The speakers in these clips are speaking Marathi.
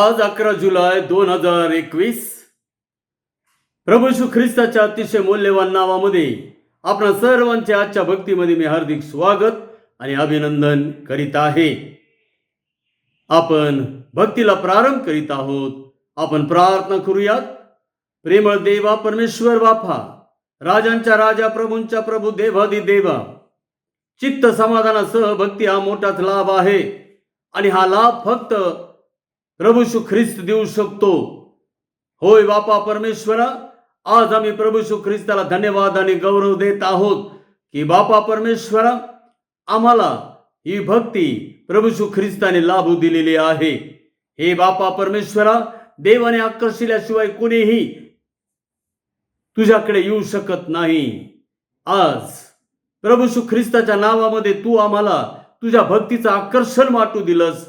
आज 11 जुलै 2021. प्रभू येशू ख्रिस्ताच्या अतिशय मौल्यवान नावामध्ये आपणा सर्वांचे आजच्या भक्तीमध्ये मी हार्दिक स्वागत आणि अभिनंदन करीत आहे. आपण भक्तीला प्रारंभ करीत आहोत. आपण प्रार्थना करूयात. प्रेमळ देवा परमेश्वर बापा, राजांच्या राजा, प्रभूंच्या प्रभू, देवादी देवा, चित्त समाधानासह भक्ती हा मोठाच लाभ आहे आणि हा लाभ फक्त प्रभू येशू ख्रिस्त देऊ शकतो. होय बापा परमेश्वरा, आज आम्ही प्रभू येशू ख्रिस्ताला धन्यवाद आणि गौरव देत आहोत की बापा परमेश्वरा, आम्हाला ही भक्ती प्रभू येशू ख्रिस्ताने लाभू दिलेली आहे. हे बापा परमेश्वरा, देवाने आकर्षिल्याशिवाय कोणीही तुझ्याकडे येऊ शकत नाही. आज प्रभू येशू ख्रिस्ताच्या नावामध्ये तू आम्हाला तुझ्या भक्तीचं आकर्षण वाटू दिलंस,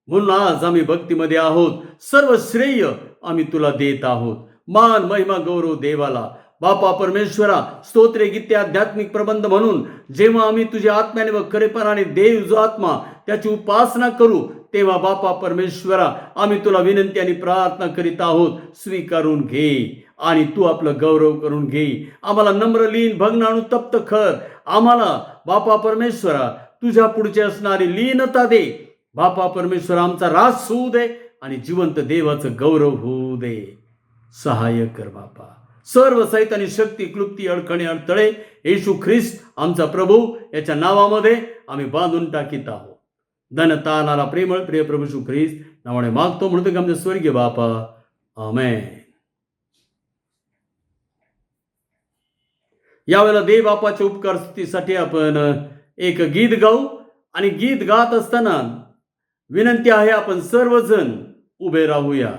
म्हणून आज आम्ही भक्तीमध्ये आहोत. सर्व श्रेय आम्ही तुला देत आहोत. मान महिमा गौरव देवाला. बापा परमेश्वरा, स्तोत्रे, गीते, आध्यात्मिक प्रबंध म्हणून जेव्हा आम्ही तुझ्या आत्म्याने व खरेपणाने देव जो आत्मा त्याची उपासना करू, तेव्हा बापा परमेश्वरा, आम्ही तुला विनंती आणि प्रार्थना करीत आहोत, स्वीकारून घे आणि तू आपलं गौरव करून घे. आम्हाला नम्र, लीन, भग्न, अनुतप्त कर. आम्हाला बापा परमेश्वरा तुझ्या पुढची असणारी लीनता दे. बापा परमेश्वर, आमचा रास होऊ दे आणि जिवंत देवाचं गौरव होऊ दे. सहाय्य कर बापा. सर्व सैतानी शक्ती, क्लुप्ती, अडखणे, अडथळे येशू ख्रिस्त आमचा प्रभू याच्या नावामध्ये आम्ही बांधून टाकीत आहोत. धनतानाला प्रेमळ प्रिय प्रभू येशू ख्रिस्त नावाने मागतो, म्हणतो की आमचे स्वर्गीय बापा, आमेन. यावेळेला देव बापाच्या उपकार स्तुतीसाठी आपण एक गीत गाऊ आणि गीत गात असताना विनंती आहे, आपण सर्वजण उभे राहूया.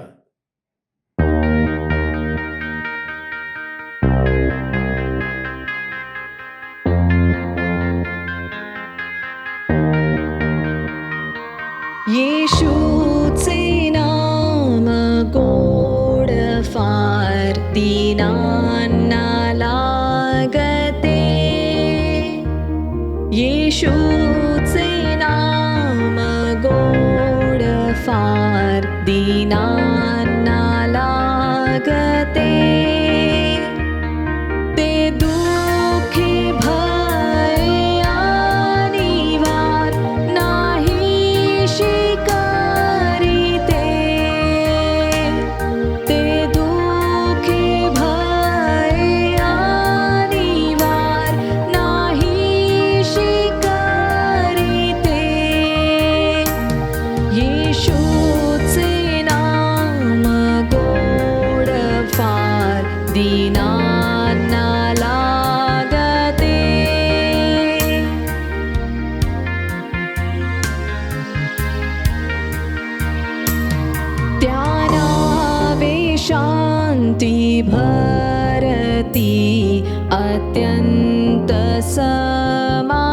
येशूचे नाम गोड फार दीनांना लागते. येशूचे नाम गोड फार दीनांना लागते. ते दुःखी भय आणि वार नाहीशी करीते. ते दुःखी भय आणि वार नाहीशी करीते. येशूचे नाम गोड फार दीनांना लागते. त्या नावे शांती भरती, अत्यंत समाधान.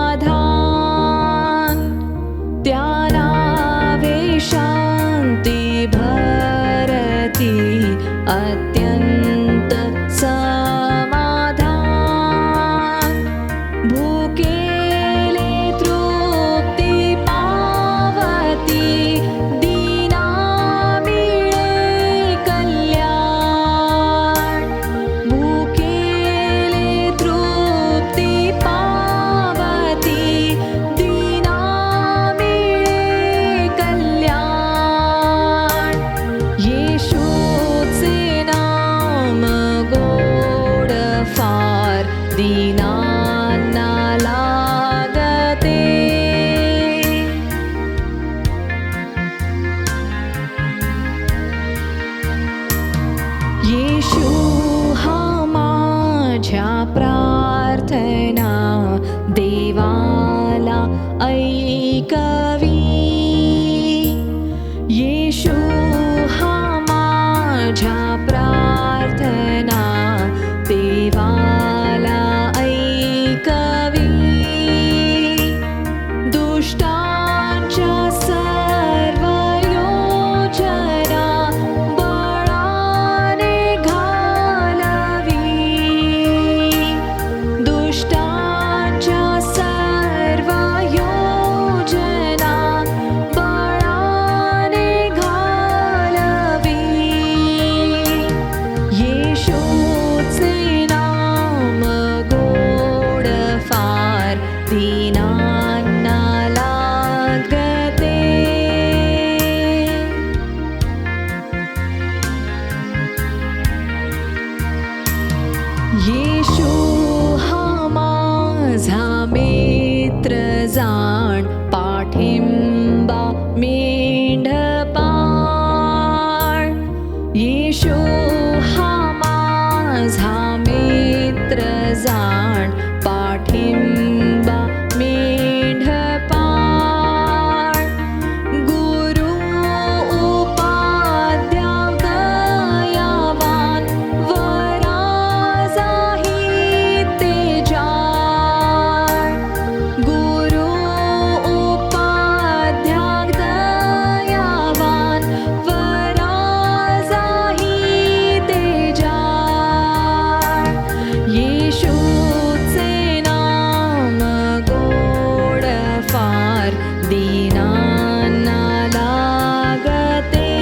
त्या नावे शांती भरती, अत्यंत समाधान. भुकेले तृप्ती पावती, दीना मिळे कल्याण. भुकेले तृप्ती पावती, दीना मिळे कल्याण. येशूचे नाम गोड फार दीनांना लागते. येशू हा माझ्या प्रार्थना देवाला ऐकवी. येशू हा माझ्या प्रार्थना देवाला ऐकवी. दुष्टांच्या सर्व योजना बळाने घालवी. येशू हा माझा मित्र जाण पाठिंबा मेंढपाळ येशू हा माझा मित्र जाण पाठिंबा मेंढपाळ गुरु उपाध्याय दयावान वराजाही तेजाळ गुरु उपाध्याय दयावान वराजाही तेजाळ येशूचे नाम गोड फार दीनांना लागते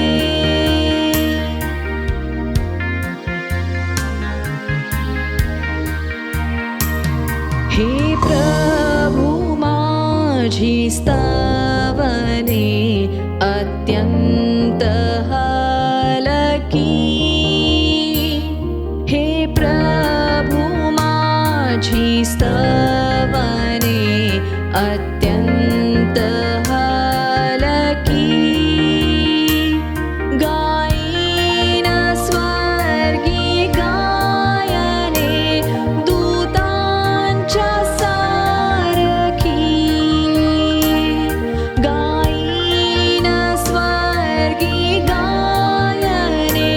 हे प्रभु माझी स्तवने अत्यंत हलकी हे प्रभु माझी स्तवने अत्यंत हलकी गायन स्वर्गी गायने दूतांच्या सारखी गायन स्वर्गी गायने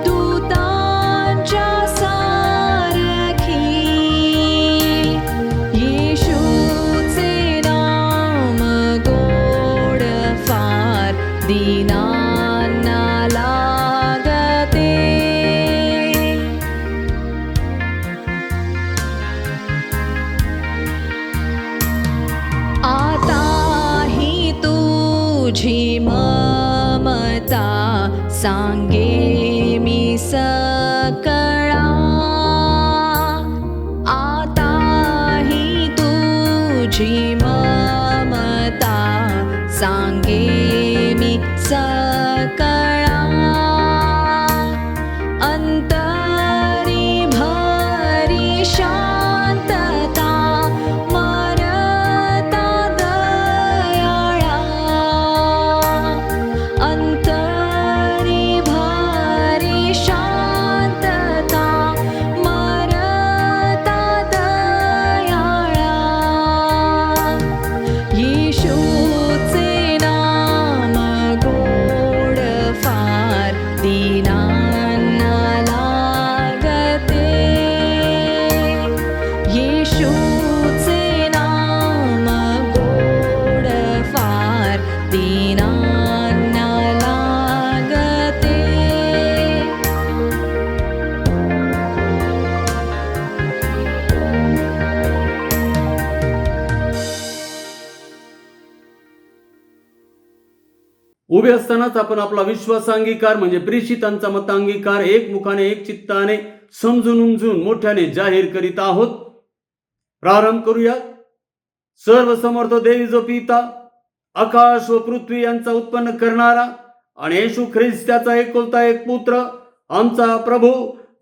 दूतांच्या सारखी येशूचे नाम गोड फार दीनांना लागते आता ही तुझी ममता सांगे मी सकळा आता ही तुझी ममता सांगे मी सकळा अंतरी भरी शांतता मरता दयाळा अंतरी भरी शांतता मरता दयाळा येशूचे नाम गोड फार दीनांना लागते येशूचे नाम गोड फार दीनांना लागते उभे असतानाच आपण आपला विश्वासांगीकार म्हणजे प्रेषितांचा मतांगीकार एकमुखाने एक चित्ताने समजून उमजून मोठ्याने जाहीर करीत आहोत. प्रारंभ करूया. सर्व समर्थ देवी जो पिता आकाश व पृथ्वी यांचा उत्पन्न करणारा आणि येशू ख्रिस्त त्याचा एकुलता एक पुत्र आमचा प्रभू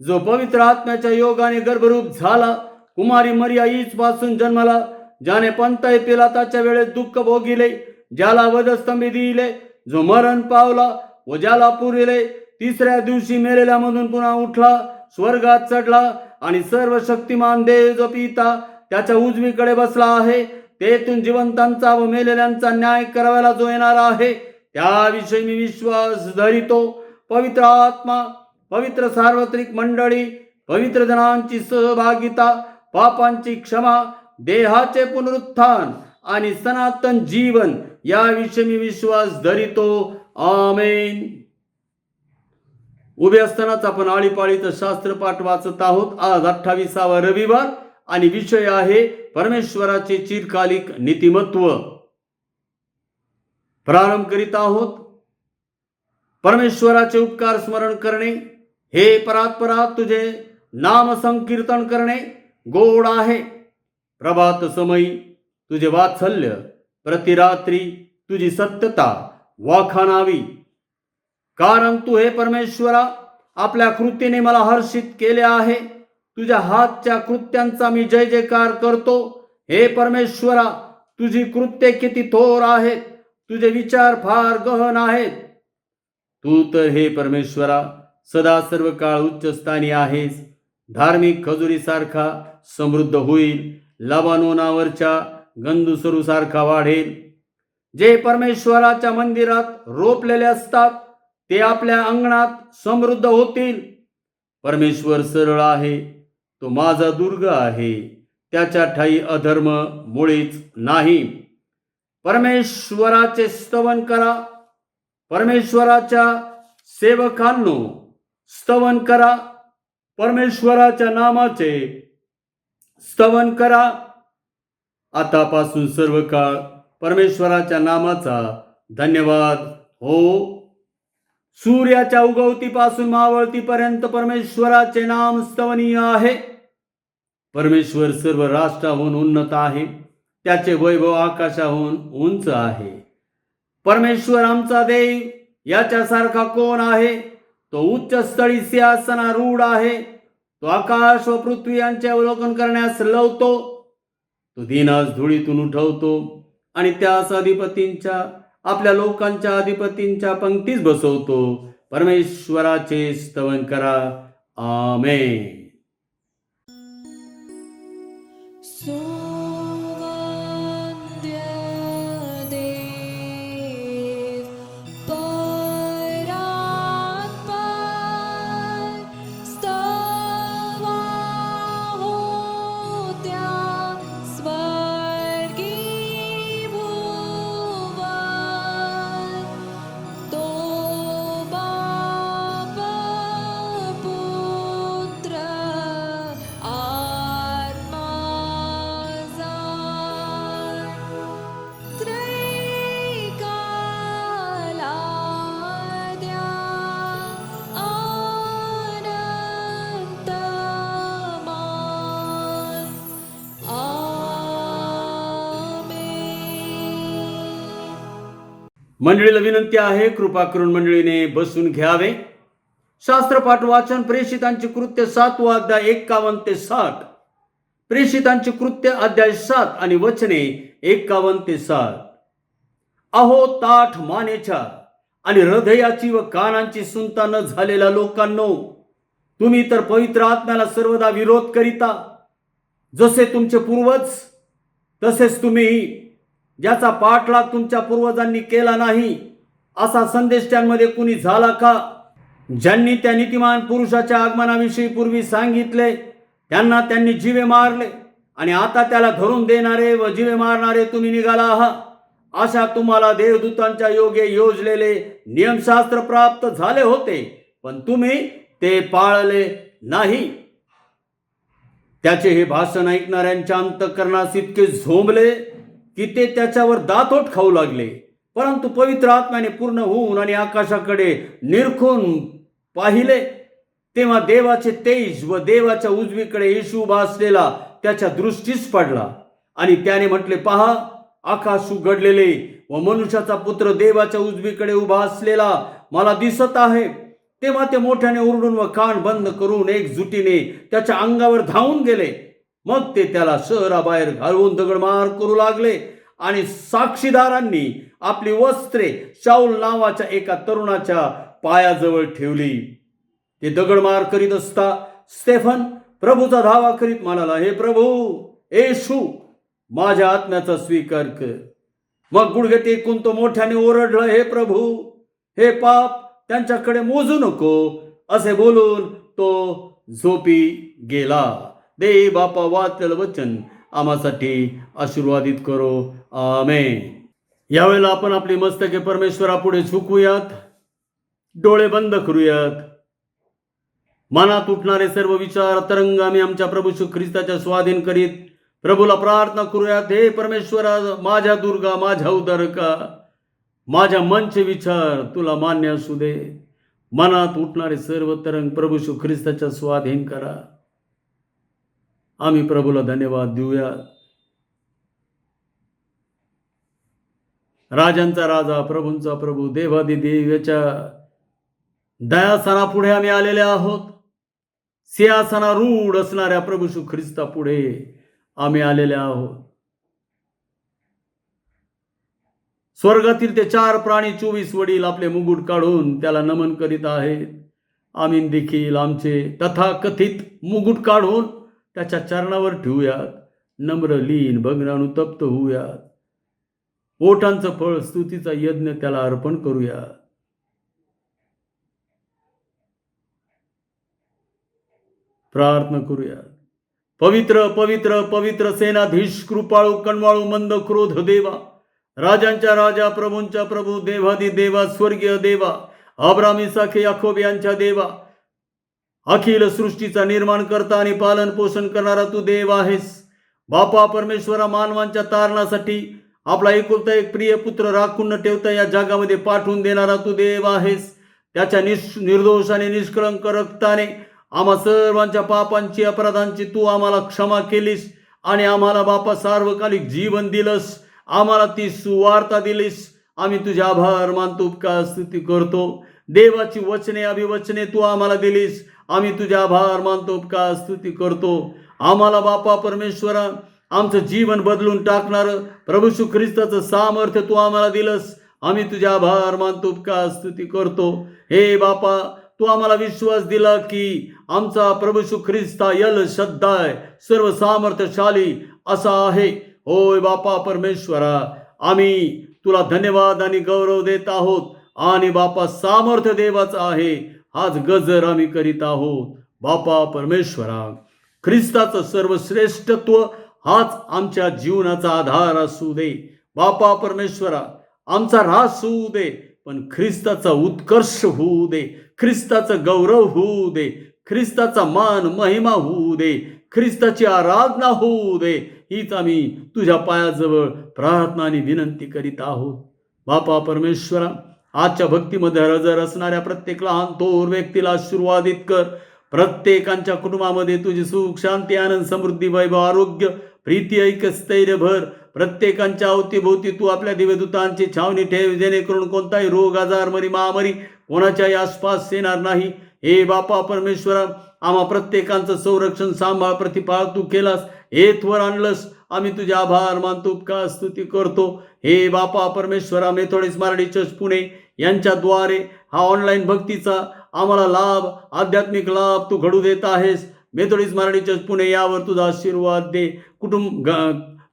जो पवित्र आत्म्याच्या योगाने गर्भरूप झाला कुमारी मरिया ईच पासून जन्माला ज्याने पंताय पिलाताच्या वेळेस दुःख भोगिले ज्याला वधस्तंभी दिले जो मरण पावला व ज्याला पुरिले तिसऱ्या दिवशी मेलेल्यामधून पुन्हा उठला स्वर्गात चढला आणि सर्व शक्तिमान देव जो पिता त्याच्या उजवीकडे बसला आहे तेथून जिवंतांचा व मेलेल्यांचा न्याय करायला जो येणार आहे त्याविषयी मी विश्वास धरितो. पवित्र आत्मा पवित्र सार्वत्रिक मंडळी पवित्र जनांची सहभागिता पापांची क्षमा देहाचे पुनरुत्थान आणि सनातन जीवन याविषयी मी विश्वास धरितो. आमेन. उभे असतानाच आपण आळीपाळीचं शास्त्रपाठ वाचत आहोत. आज 28वा रविवार आणि विषय आहे परमेश्वराचे चिरकालिक नीतिमत्व. प्रारंभ करीत आहोत. परमेश्वराचे उपकार स्मरण करणे, हे परात्परा तुझे नाम संकीर्तन करणे गोड आहे. प्रभात समयी तुझे वात्सल्य, प्रतिरात्री तुझी सत्यता वाखाणावी. कारण तू हे परमेश्वरा आपल्या कृतीने मला हर्षित केले आहे. तुझ्या हातच्या कृत्यांचा मी जय जयकार करतो. हे परमेश्वरा, तुझी कृत्ये किती थोर आहेत, तुझे विचार फार गहन आहेत. तू तर हे परमेश्वरा सदा सर्व काळ उच्च स्थानी आहेस. धार्मिक खजुरीसारखा समृद्ध होईल, लबानोनावरच्या गंधुसरूसारखा वाढेल. जे परमेश्वराच्या मंदिरात रोपलेले असतात ते आपल्या अंगणात समृद्ध होतील. परमेश्वर सरळ आहे, तो माझा दुर्ग आहे, त्याच्या ठाई अधर्म मुळीच नाही. परमेश्वराचे स्तवन करा, परमेश्वराच्या सेवकांनो स्तवन करा, परमेश्वराच्या नामाचे स्तवन करा. आतापासून सर्व काळ परमेश्वराच्या नामाचा धन्यवाद हो. सूर्याच्या उगवतीपासून मावळतीपर्यंत परमेश्वराचे नाम स्तवनीय आहे. परमेश्वर सर्व राष्ट्राहून उन्नत आहे, त्याचे वैभव आकाशाहून उंच आहे. परमेश्वर आमचा देव याच्यासारखा कोण आहे? तो उच्च स्थळी सिंहासनारूढ आहे. तो आकाश व पृथ्वी यांचे अवलोकन करण्यास लवतो. तो दीनास धुळीतून उठवतो आणि त्यास अधिपतींच्या, आपल्या लोकांच्या अधिपतींच्या पंक्तीस बसवतो. परमेश्वराचे स्तवन करा. आमेन. देव परात्पर स्तवा होत्या स्वर्गी भुवन. तो बाप पुत्र आत्मा त्रैकालाद्या अनंतमान. आमेन. मंडळीला विनंती आहे, कृपा करून मंडळीने बसून घ्यावे. शास्त्रपाठ वाचन प्रेषितांची कृत्य 7वा अध्याय 51 ते 60. प्रेषितांची कृत्य अध्याय 7 आणि वचने 51 ते 60. अहो ताठ मानेच्या आणि हृदयाची व कानांची सुनता न झालेल्या लोकांनो, तुम्ही तर पवित्र आत्म्याला सर्वदा विरोध करिता. जसे तुमचे पूर्वज तसेच तुम्हीही, ज्याचा पाठलाग तुमच्या पूर्वजांनी केला नाही, असा संदेश त्यांमध्ये कुणी झाला का? ज्यांनी त्या नीतिमान पुरुषाच्या आगमनाविषयी पूर्वी सांगितले, त्यांना त्यांनी जीवे मारले आणि आता त्याला धरून देणारे व जीवे मारणारे तुम्ही निघाला आहात. अशा तुम्हाला देवदूतांच्या योगे योजलेले नियमशास्त्र प्राप्त झाले होते, पण तुम्ही ते पाळले नाही. त्याचे हे भाषण ऐकणाऱ्यांच्या अंतःकरणास इतके झोंबले की ते त्याच्यावर दातोट खाऊ लागले. परंतु पवित्र आत्म्याने पूर्ण होऊन आणि आकाशाकडे निरखून पाहिले, तेव्हा देवाचे तेज व देवाच्या उजवीकडे येशू उभा असलेला त्याच्या दृष्टीस पडला. आणि त्याने म्हटले, पहा, आकाश उघडलेले व मनुष्याचा पुत्र देवाच्या उजवीकडे उभा असलेला मला दिसत आहे. तेव्हा ते मोठ्याने ओरडून व कान बंद करून एकजुटीने त्याच्या अंगावर धावून गेले. मग ते त्याला शहराबाहेर घालवून दगडमार करू लागले आणि साक्षीदारांनी आपली वस्त्रे शाऊल नावाच्या एका तरुणाच्या पायाजवळ ठेवली. ते दगडमार करीत असता स्तेफन प्रभूचा धावा करीत म्हणाला, हे प्रभू येशू, माझ्या आत्म्याचा स्वीकार कर. मग गुडघे टेकून तो मोठ्याने ओरडला, हे प्रभू, हे पाप त्यांच्याकडे मोजू नको. असे बोलून तो झोपी गेला. दे बापा वाचलेलं वचन आम्हासाठी आशीर्वादित करो. आमेन. यावेळेला आपण आपली मस्तके परमेश्वरापुढे झुकूयात, डोळे बंद करूयात. मनात उठणारे सर्व विचार तरंग आम्ही आमच्या प्रभू श्री ख्रिस्ताच्या स्वाधीन करीत प्रभूला प्रार्थना करूयात. हे परमेश्वरा, माझ्या दुर्गा, माझ्या उद्धारका, माझ्या मनचे विचार तुला मान्य असू दे. मनात उठणारे सर्व तरंग प्रभू श्री ख्रिस्ताच्या स्वाधीन करा. आम्ही प्रभूला धन्यवाद देऊया. राजांचा राजा, प्रभूंचा प्रभू, देवादिदेव याच्या दयासनापुढे आम्ही आलेले आहोत. सिंहासनारूढ असणाऱ्या प्रभू येशू ख्रिस्ता पुढे आम्ही आलेले आहोत. स्वर्गातील ते 4 प्राणी 24 वडील आपले मुकुट काढून त्याला नमन करीत आहेत. आम्ही देखील आमचे तथाकथित मुकुट काढून त्याच्या चरणावर ठेवूयात. नम्र लीन भग्न अनुतप्त होऊयात. ओठांचं फळ स्तुतीचा यज्ञ त्याला अर्पण करूया. प्रार्थना करूया. पवित्र पवित्र पवित्र सेनाधीश कृपाळू कणवाळू मंद क्रोध देवा, राजांच्या राजा प्रभूंच्या प्रभू देवादी देवा, स्वर्गीय देवा, अब्राहम इसाक याकोब यांच्या देवा, अखिल सृष्टीचा निर्माण करता आणि पालन पोषण करणारा तू देव आहेस. बापा परमेश्वरा, मानवांच्या तारणासाठी आपला एकुलता एक प्रिय पुत्र राखून न ठेवता या जगामध्ये पाठवून देणारा तू देव आहेस. त्याच्या निर्दोष आणि निष्कळंक रक्ताने आम्हा सर्वांच्या पापांची अपराधांची तू आम्हाला क्षमा केलीस आणि आम्हाला बापा सार्वकालिक जीवन दिलंस. आम्हाला ती सुवार्ता दिलीस. आम्ही तुझे आभार मानतो, उपकार स्तुती करतो. देवाची वचने अभिवचने तू आम्हाला दिलीस. आम्ही तुझे आभार मानतो, उपकार स्तुती करतो. आम्हाला बापा परमेश्वरा आमचं जीवन बदलून टाकणारं प्रभू येशू ख्रिस्ताचं सामर्थ्य तू आम्हाला दिलंस. आम्ही तुझे आभार मानतो, उपकार स्तुती करतो. हे बापा, तू आम्हाला विश्वास दिला की आमचा प्रभू येशू ख्रिस्ता यल शद्दाय सर्व सामर्थ्यशाली असा आहे. होय बापा परमेश्वरा, आम्ही तुला धन्यवाद आणि गौरव देत आहोत. आणि बापा सामर्थ्य देवाचा आहे, हाच गजर आम्ही करीत आहोत. बापा परमेश्वरा, ख्रिस्ताचं सर्वश्रेष्ठत्व हाच आमच्या जीवनाचा आधार असू दे. बापा परमेश्वरा, आमचा ऱ्हास होऊ दे, पण ख्रिस्ताचा उत्कर्ष होऊ दे, ख्रिस्ताचं गौरव होऊ दे, ख्रिस्ताचा मान महिमा होऊ दे, ख्रिस्ताची आराधना होऊ दे. हीच आम्ही तुझ्या पायाजवळ प्रार्थना आणि विनंती करीत आहोत. बापा परमेश्वरा, आजच्या भक्तीमध्ये हजर असणाऱ्या प्रत्येक लहान थोर व्यक्तीला आशीर्वादित कर. प्रत्येकांच्या कुटुंबामध्ये तुझी सुख शांती आनंद समृद्धी वैभव आरोग्य प्रीती ऐक्य स्थैर्य भर. प्रत्येकांच्या अवतीभोवती तू आपल्या दिव्यदूतांची छावणी ठेव, जेणेकरून कोणताही रोग आजार मरी महामारी कोणाच्याही आसपास येणार नाही. हे बापा परमेश्वरा, आम्हा प्रत्येकांचं संरक्षण सांभाळ प्रतिपाळ तू केलास, हेतवर आणलंस. आम्ही तुझे आभार मानतो, उपकार स्तुती करतो. हे बापा परमेश्वरा, मेथोडिस्ट मराठी चर्च पुणे यांच्याद्वारे हा ऑनलाईन भक्तीचा आम्हाला लाभ, आध्यात्मिक लाभ तू घडू देत आहेस. मेथोडिस्ट मराठी चर्च पुणे यावर तुझा आशीर्वाद दे.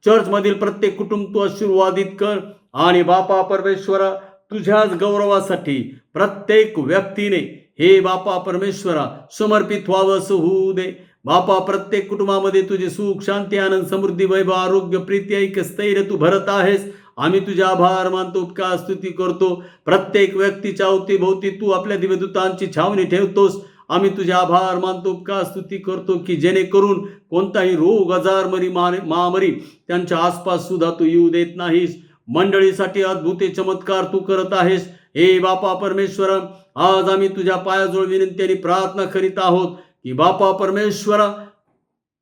चर्चमधील प्रत्येक कुटुंब तू आशीर्वादित कर. आणि बापा परमेश्वरा, तुझ्याच गौरवासाठी प्रत्येक व्यक्तीने हे बापा परमेश्वरा समर्पित व्हावं असं होऊ दे. बापा, प्रत्येक कुटुंबामध्ये तुझे सुख शांती आनंद समृद्धी वैभव आरोग्य प्रीती ऐक्य स्थैर्य तू भरत आहेस. आम्ही तुझे आभार मानतो, उपकार स्तुती करतो. प्रत्येक व्यक्तीच्या अवतीभोवती तू आपल्या दिव्यदूतांची छावणी ठेवतोस. आम्ही तुझे आभार मानतो, उपकार स्तुती करतो की जेणेकरून कोणताही रोग आजार मरी महामारी त्यांच्या आसपास सुद्धा तू येऊ देत नाहीस. मंडळीसाठी अद्भुत चमत्कार तू करत आहेस. हे बापा परमेश्वरा, आज आम्ही तुझ्या पायाजवळ विनंती आणि प्रार्थना करीत आहोत की बापा परमेश्वरा,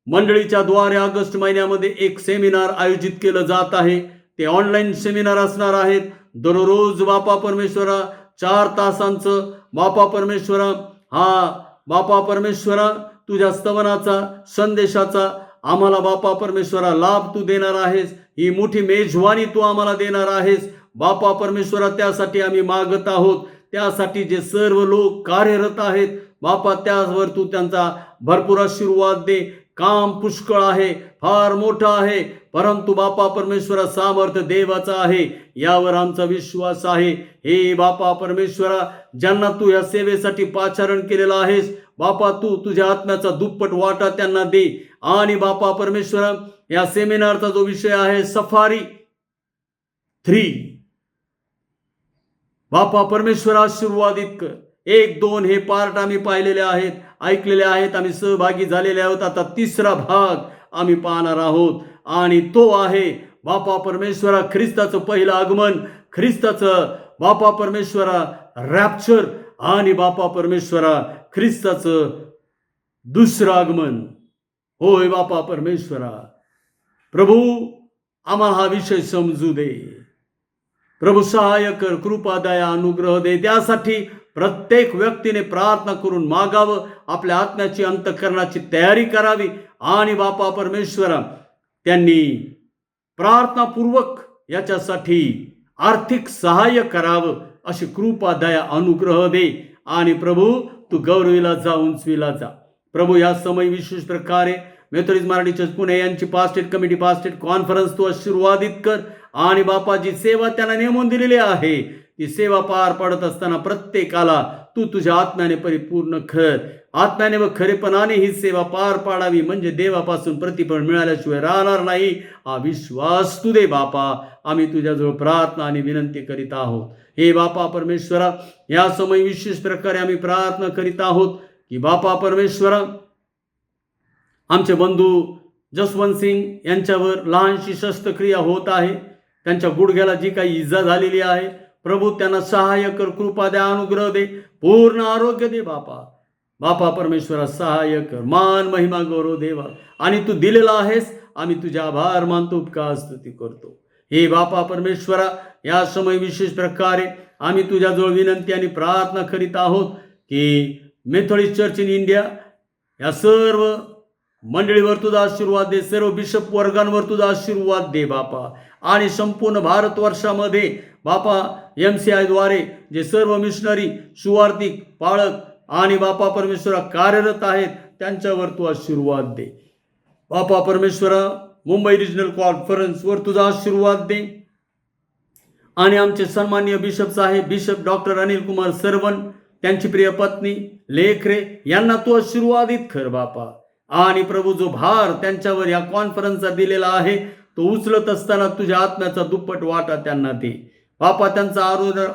मंडळीच्या द्वारे ऑगस्ट महिन्यामध्ये एक सेमिनार आयोजित केलं जात आहे. ते ऑनलाईन सेमिनार असणार आहेत. दररोज बापा परमेश्वरा 4 तासांचं बापा परमेश्वरा बापा परमेश्वरा तुझ्या स्तवनाचा संदेशाचा आम्हाला बापा परमेश्वरा लाभ तू देणार आहेस. ही मोठी मेजवानी तू आम्हाला देणार आहेस. बापा परमेश्वरा, त्यासाठी आम्ही मागत आहोत. त्यासाठी जे सर्व लोक कार्यरत आहेत बापा, त्यावर तू त्यांचा भरपूर आशीर्वाद दे. काम पुष्कळ आहे, फार मोठं आहे, परंतु बापा परमेश्वरा सामर्थ्य देवाचा आहे, यावर आमचा विश्वास आहे. हे बापा परमेश्वरा, ज्यांना तू या सेवेसाठी पाचारण केलेलं आहेस बापा, तू तुझ्या आत्म्याचा दुप्पट वाटा त्यांना दे. आणि बापा परमेश्वरा, या सेमिनारचा जो विषय आहे सफारी 3, बापा परमेश्वरा आशीर्वादित कर. 1, 2 हे पार्ट आम्ही पाहिलेले आहेत, ऐकलेले आहेत, आम्ही सहभागी झालेले आहोत. आता 3रा भाग आम्ही पाहणार आहोत आणि तो आहे बापा परमेश्वरा ख्रिस्ताचं पहिलं आगमन, ख्रिस्ताचं बापा परमेश्वरा रॅप्चर आणि बापा परमेश्वरा ख्रिस्ताचं दुसरं आगमन. होय बापा परमेश्वरा, प्रभू आम्हाला हा विषय समजू दे. प्रभू सहाय्य कर, कृपा दया अनुग्रह दे. त्यासाठी प्रत्येक व्यक्तीने प्रार्थना करून मागावं, आपल्या आत्म्याची अंतःकरणाची तयारी करावी आणि बापा परमेश्वरा त्यांनी प्रार्थनापूर्वक याच्यासाठी आर्थिक सहाय्य करावं, अशी कृपा दया अनुग्रह दे. आणि प्रभू तू गौरवीला जा, उंचवीला जा. प्रभू या समय विशेष प्रकारे मेथोडिस्ट मराठी चर्च पुणे यांची पास्टेट कमिटी पास्टेट कॉन्फरन्स तू आशीर्वादित कर. आणि बापाची सेवा त्यांना नेमून दिलेली आहे, ती सेवा पार पाडत असताना प्रत्येकाला तू तुझ्या आत्म्याने परिपूर्ण कर. आत्म्याने व खरेपणाने ही सेवा पार पाडावी, म्हणजे देवापासून प्रतिफळ मिळाल्याशिवाय राहणार नाही, हा विश्वास तू दे बापा. आम्ही तुझ्याजवळ प्रार्थना आणि विनंती करीत आहोत. हे बापा परमेश्वरा, या समय विशेष प्रकारे आम्ही प्रार्थना करीत आहोत की बापा परमेश्वरा आमचे बंधू जसवंत सिंग यांच्यावर लहानशी शस्त्रक्रिया होत आहे. त्यांच्या गुडघ्याला जी काही इजा झालेली आहे, प्रभू त्यांना सहाय्य कर, कृपा द्या, अनुग्रह दे, पूर्ण आरोग्य दे बापा. बापा परमेश्वरा सहाय्य कर, मान महिमा गौरव देवा. आणि तू दिलेला आहेस, आम्ही तुझे आभार मानतो, उपकार स्तुती करतो. हे बापा परमेश्वरा, या समय विशेष प्रकारे आम्ही तुझ्याजवळ विनंती आणि प्रार्थना करीत आहोत की मेथोडिस्ट चर्च इन इंडिया या सर्व मंडळीवर तुझा आशीर्वाद दे, सर्व बिशप वर्गांवर तुझा आशीर्वाद दे बापा. आणि संपूर्ण भारतवर्षामध्ये बापा MCI द्वारे जे सर्व मिशनरी, सुवार्तिक, पाळक आणि बापा परमेश्वरा कार्यरत आहेत, त्यांच्यावर तू आशीर्वाद दे बापा परमेश्वरा. मुंबई रिजनल कॉन्फरन्सवर तुझा आशीर्वाद दे. आणि आमचे सन्माननीय बिशप साहेब, बिशप डॉक्टर अनिल कुमार सरवण, त्यांची प्रिय पत्नी लेखरे यांना तू आशीर्वादित कर बापा. आणि प्रभू जो भार त्यांच्यावर या कॉन्फरन्सचा दिलेला आहे, तो उचलत असताना तुझ्या आत्म्याचा दुप्पट वाटा त्यांना दे बापा. त्यांचा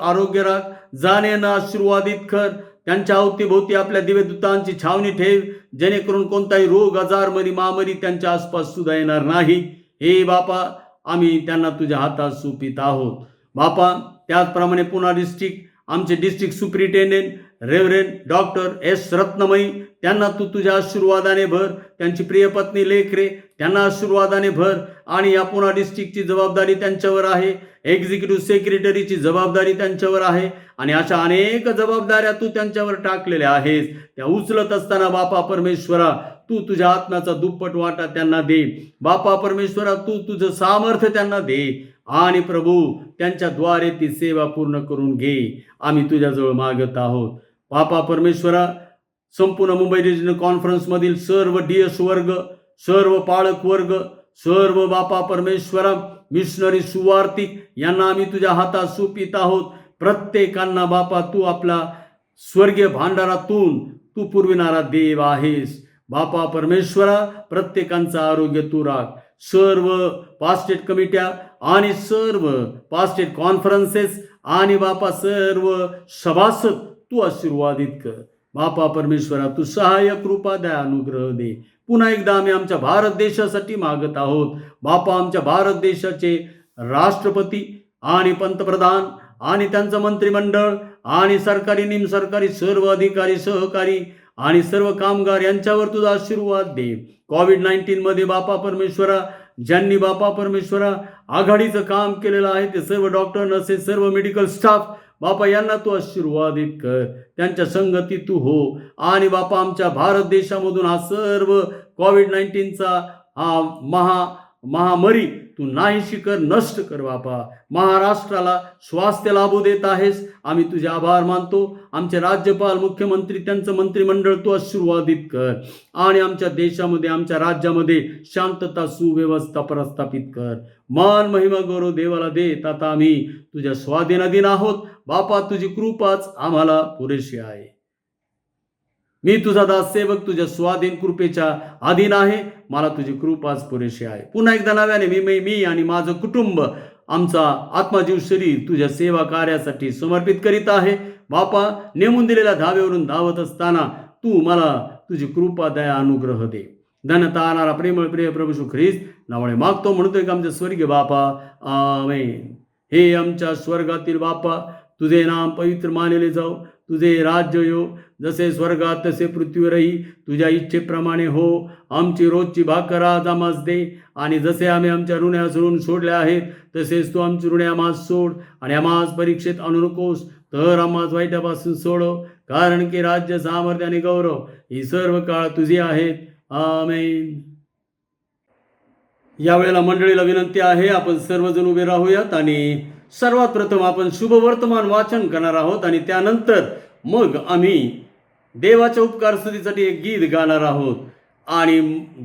आरोग्य राख, जाणे न आशीर्वादित कर. त्यांच्या अवतीभोवती आपल्या दिव्यदूतांची छावणी ठेव, जेणेकरून कोणताही रोग, आजार, महामारी त्यांच्या आसपास सुद्धा येणार नाही. हे बापा, आम्ही त्यांना तुझ्या हातात सोपित आहोत बापा. त्याचप्रमाणे पुणा डिस्ट्रिक्ट, आमचे district superintendent reverend doctor S रत्नमयी, त्यांना तू तुझ्या आशीर्वादाने भर. त्यांची प्रिय पत्नी लेखरे, त्यांना आशीर्वादाने भर. आणि या पुणा डिस्ट्रिक्टची जबाबदारी त्यांच्यावर आहे, एक्झिक्युटिव्ह सेक्रेटरीची जबाबदारी त्यांच्यावर आहे, आणि अशा अनेक जबाबदाऱ्या तू त्यांच्यावर टाकलेल्या आहेस. त्या उचलत असताना बापा परमेश्वरा तू तुझ्या आत्म्याचा दुप्पट वाटा त्यांना दे बापा परमेश्वरा. तू तुझं सामर्थ्य त्यांना दे आणि प्रभू त्यांच्याद्वारे ती सेवा पूर्ण करून घे, आम्ही तुझ्याजवळ मागत आहोत बापा परमेश्वरा. संपूर्ण मुंबई रिजनल कॉन्फरन्समधील सर्व DS वर्ग, सर्व पाळक वर्ग, सर्व बापा परमेश्वरा मिशनरी, सुवार्तिक यांना आम्ही तुझ्या हातात सोपित आहोत. प्रत्येकांना बापा तू आपला स्वर्गीय भांडारातून तू पुरविणारा देव आहेस बापा परमेश्वरा. प्रत्येकांचं आरोग्य तू राख. सर्व पास्टेट कमिट्या आणि सर्व पास्टेट कॉन्फरन्सेस आणि बापा सर्व सभासद तू आशीर्वादित कर बापा परमेश्वरा. तू सहाय्य, कृपा द्या, अनुग्रह दे. पुन्हा एकदा आम्ही आमच्या भारत देशासाठी मागत आहोत बापा. आमच्या भारत देशाचे राष्ट्रपती आणि पंतप्रधान आणि त्यांचं मंत्रिमंडळ आणि सरकारी, निमसरकारी सर्व अधिकारी, सहकारी आणि सर्व कामगार यांच्यावर तुझा आशीर्वाद दे. कोविड-19 मध्ये बापा परमेश्वरा ज्यांनी बापा परमेश्वरा आघाडीचं काम केलेलं आहे, ते सर्व डॉक्टर, नर्सेस, सर्व मेडिकल स्टाफ बापा यांना तू आशीर्वादित कर. त्यांच्या संगती तू हो. आणि बापा आमच्या भारत देशामधून हा सर्व कोविड-19चा हा महामारी तू नाहीशी कर, नष्ट कर बापा. महाराष्ट्राला स्वास्थ्य लाभू देत आहेस, आम्ही तुझे आभार मानतो. आमचे राज्यपाल, मुख्यमंत्री, त्यांचं मंत्रिमंडळ तू आशीर्वादित कर. आणि आमच्या देशामध्ये, आमच्या राज्यामध्ये शांतता, सुव्यवस्था प्रस्थापित कर. मान महिमा गौरव देवाला देत आता आम्ही तुझ्या स्वाधीनाधीन आहोत बापा. तुझी कृपाच आम्हाला पुरेशी आहे. मी तुझा दास सेवक तुझ्या स्वाधीन कृपेच्या अधीन आहे, मला तुझी कृपाच पुरेशी आहे. पुन्हा एकदा नव्याने मी आणि माझं कुटुंब आमचा आत्माजीव शरीर तुझ्या सेवा कार्यासाठी समर्पित करीत आहे बापा. नेमून दिलेल्या धावेवरून धावत असताना तू मला तुझी कृपा, दया, अनुग्रह दे. धन्यता आणणारा प्रेमळ प्रिय प्रभू येशू ख्रिस्त नावाने मागतो, म्हणतोय का आमच्या स्वर्गीय बापा, आमेन. हे आमच्या स्वर्गातील बापा, तुझे नाम पवित्र मानले जाऊ, तुझे राज्य येऊ, जसे स्वर्गात तसे पृथ्वीवरही तुझ्या इच्छेप्रमाणे हो. आमची रोजची भाकर आज आम्हास दे, आणि जसे आम्ही आमच्या ऋण्या सोडून सोडल्या आहेत, तसेच तू आमची ऋणे आम्हास सोड, आणि आम्हास परीक्षेत आणू नकोस, तर आम्हास वाईटापासून सोडव, कारण की राज्य, सामर्थ्य आणि गौरव ही सर्व काळ तुझी आहेत. आमेन. यावेळेला मंडळीला विनंती आहे, आपण सर्वजण उभे राहूयात आणि सर्वात प्रथम आपण शुभवर्तमान वाचन करणार आहोत आणि त्यानंतर मग आम्ही देवाच्या उपकार स्तुतीसाठी एक गीत गाणार आहोत. आणि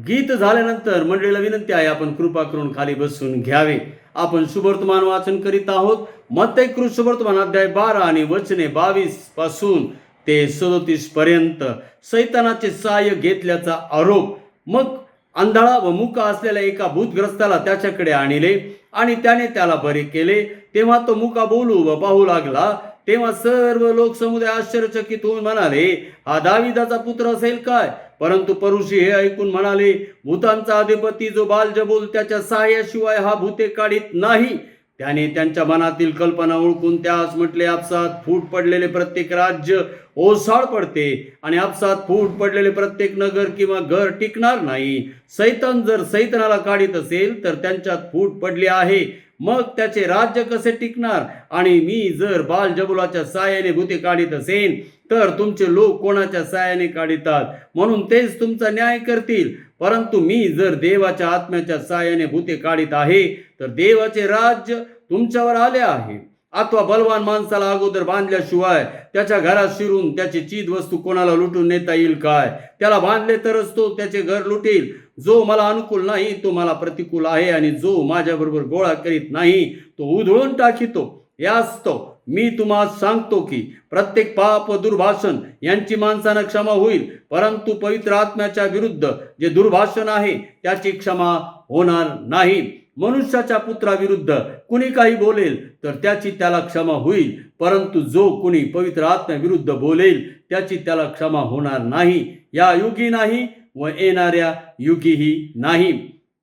गीत झाल्यानंतर मंडळीला विनंती आहे, आपण कृपा करून खाली बसून घ्यावे. आपण शुभवर्तमान वाचन करीत आहोत. मत्तई शुभवर्तमान अध्याय 12 आणि वचने 22 पासून ते 37 पर्यंत. सैतानाचे सहाय्य घेतल्याचा आरोप. मग आंधळा व मुका असलेल्या एका भूतग्रस्ताला त्याच्याकडे आणले आणि त्याने त्याला बरे केले. तेव्हा तो मुका बोलू व पाहू लागला. तेव्हा सर्व लोक समुदाय आश्चर्यचकित होऊन म्हणाले, हा दाविदाचा पुत्र असेल काय? परंतु परुषी हे ऐकून म्हणाले, भूतांचा अधिपती जो बालजबूल त्याच्या सहाय्याशिवाय हा भूते काढीत नाही. त्याने त्यांच्या मनातील कल्पना ओळखून त्यास म्हटले, आपसात फूट पडलेले प्रत्येक राज्य ओसाड पडते आणि आपसात फूट पडलेले प्रत्येक नगर किंवा घर टिकणार नाही. सैतान जर सैतानाला काढीत असेल तर त्यांच्यात फूट पडली आहे, मग त्याचे राज्य कसे टिकणार? आणि मी जर बालजबुलाच्या साहाय्याने भूते काढीत असेन तर तुमचे लोक कोणाच्या साहाय्याने काढितात? म्हणून तेच तुमचा न्याय करतील. परंतु मी जर देवाच्या आत्म्याच्या साहाय्याने भूते काढीत आहे तर देवाचे राज्य तुमच्यावर आले आहे. अथवा बलवान माणसाला अगोदर बांधल्याशिवाय त्याच्या घरात शिरून त्याची चीज वस्तू कोणाला लुटून नेता येईल काय? त्याला बांधले तरच तो त्याचे घर लुटेल. जो मला अनुकूल नाही तो मला प्रतिकूल आहे, आणि जो माझ्याबरोबर गोळा करीत नाही तो उधळून टाकितो. यास्तव मी तुम्हाला सांगतो की प्रत्येक पाप व दुर्भाषण यांची माणसानं क्षमा होईल, परंतु पवित्र आत्म्याच्या विरुद्ध जे दुर्भाषण आहे त्याची क्षमा होणार नाही. मनुष्याच्या पुत्राविरुद्ध कुणी काही बोलेल तर त्याची त्याला क्षमा होईल, परंतु जो कुणी पवित्र आत्म्याविरुद्ध बोलेल त्याची त्याला क्षमा होणार नाही, या युगी नाही व येणाऱ्या युगीही नाही.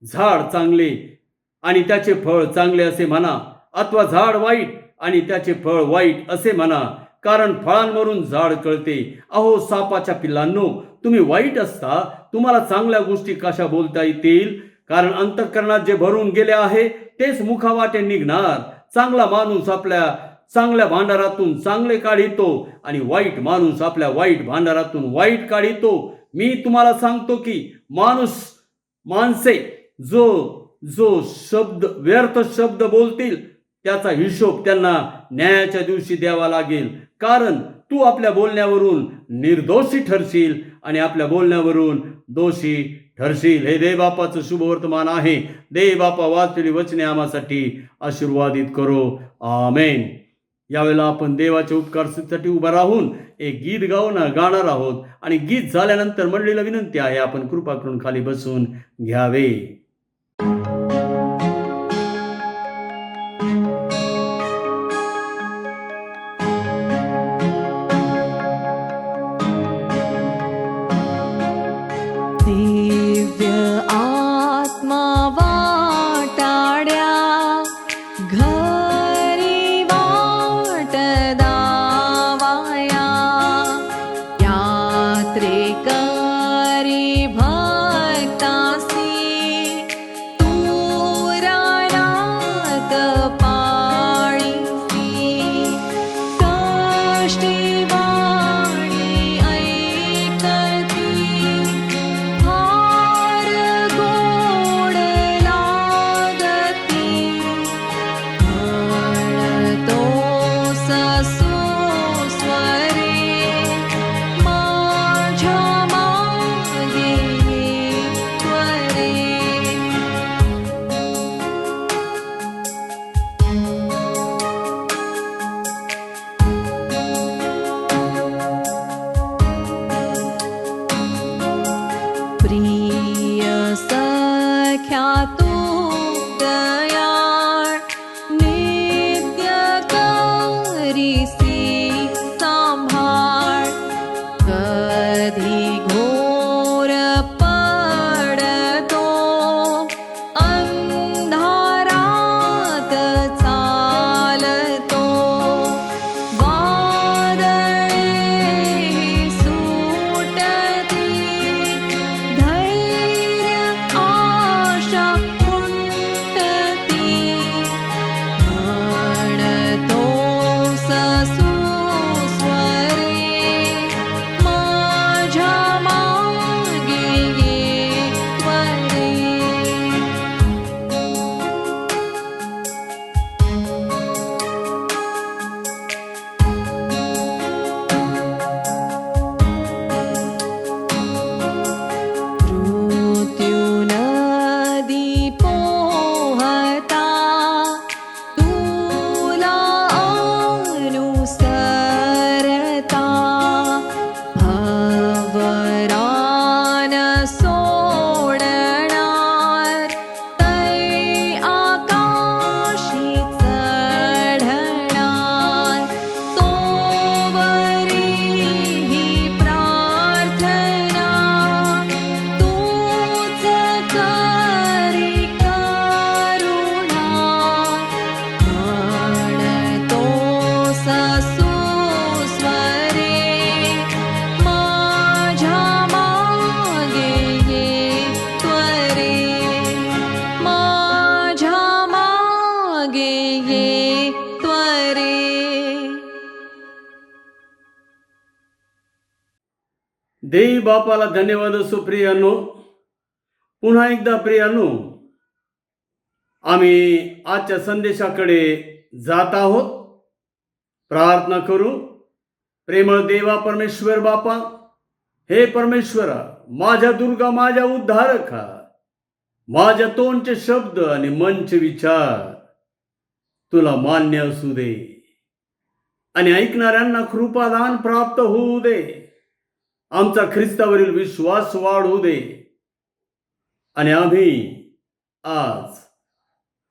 झाड चांगले आणि त्याचे फळ चांगले असे म्हणा, अथवा झाड वाईट आणि त्याचे फळ वाईट असे म्हणा, कारण फळांवरून झाड कळते. अहो सापाच्या पिल्लांनो, तुम्ही वाईट असता तुम्हाला चांगल्या गोष्टी कशा बोलता येतील? कारण अंतःकरणात जे भरून गेले आहे तेच मुखावाटे निघणार. चांगला माणूस आपल्या चांगल्या भांडारातून चांगले काढितो आणि वाईट माणूस आपल्या वाईट भांडारातून वाईट काढितो. मी तुम्हाला सांगतो की माणसे जो जो शब्द व्यर्थ शब्द बोलतील त्याचा हिशोब त्यांना न्यायाच्या दिवशी द्यावा लागेल. कारण तू आपल्या बोलण्यावरून निर्दोषी ठरशील आणि आपल्या बोलण्यावरून दोषी ठरशील. हे देवबापाचं शुभवर्तमान आहे. देवबापा वाचलेली वचने आम्हासाठी आशीर्वादित करो. आमेन. यावेळेला आपण देवाच्या उपकारसाठी उभा राहून एक गीत गाणार आहोत आणि गीत झाल्यानंतर मंडळीला विनंती आहे, आपण कृपा करून खाली बसून घ्यावे. दिव्य आत्मा वाटाड्या घरी वाट दावाया, यात्रेकरी भक्तासी तुराणात पाळीसी, कष्टी वाणी ऐकती फार गोड लागती, म्हणतो सुस्वरे माझ्या मागे त्वरे. प्रिय सख्या तू दयाळ, नित्य करीसी सांभाळ, कधी घोर पडतो अंधारात चालतो, वादळे सुटती धैर्य आशा देवी बापाला धन्यवाद असो. प्रियानो, पुन्हा एकदा प्रियानो, आम्ही आजच्या संदेशाकडे जात आहोत. प्रार्थना करू. प्रेमळ देवा परमेश्वर बापा, हे परमेश्वरा, माझ्या दुर्गा, माझ्या उद्धारका, माझ्या तोंडचे शब्द आणि मनचे विचार तुला मान्य असू दे आणि ऐकणाऱ्यांना कृपादान प्राप्त होऊ दे. आमचा ख्रिस्तावरील विश्वास वाढू दे आणि आम्ही आज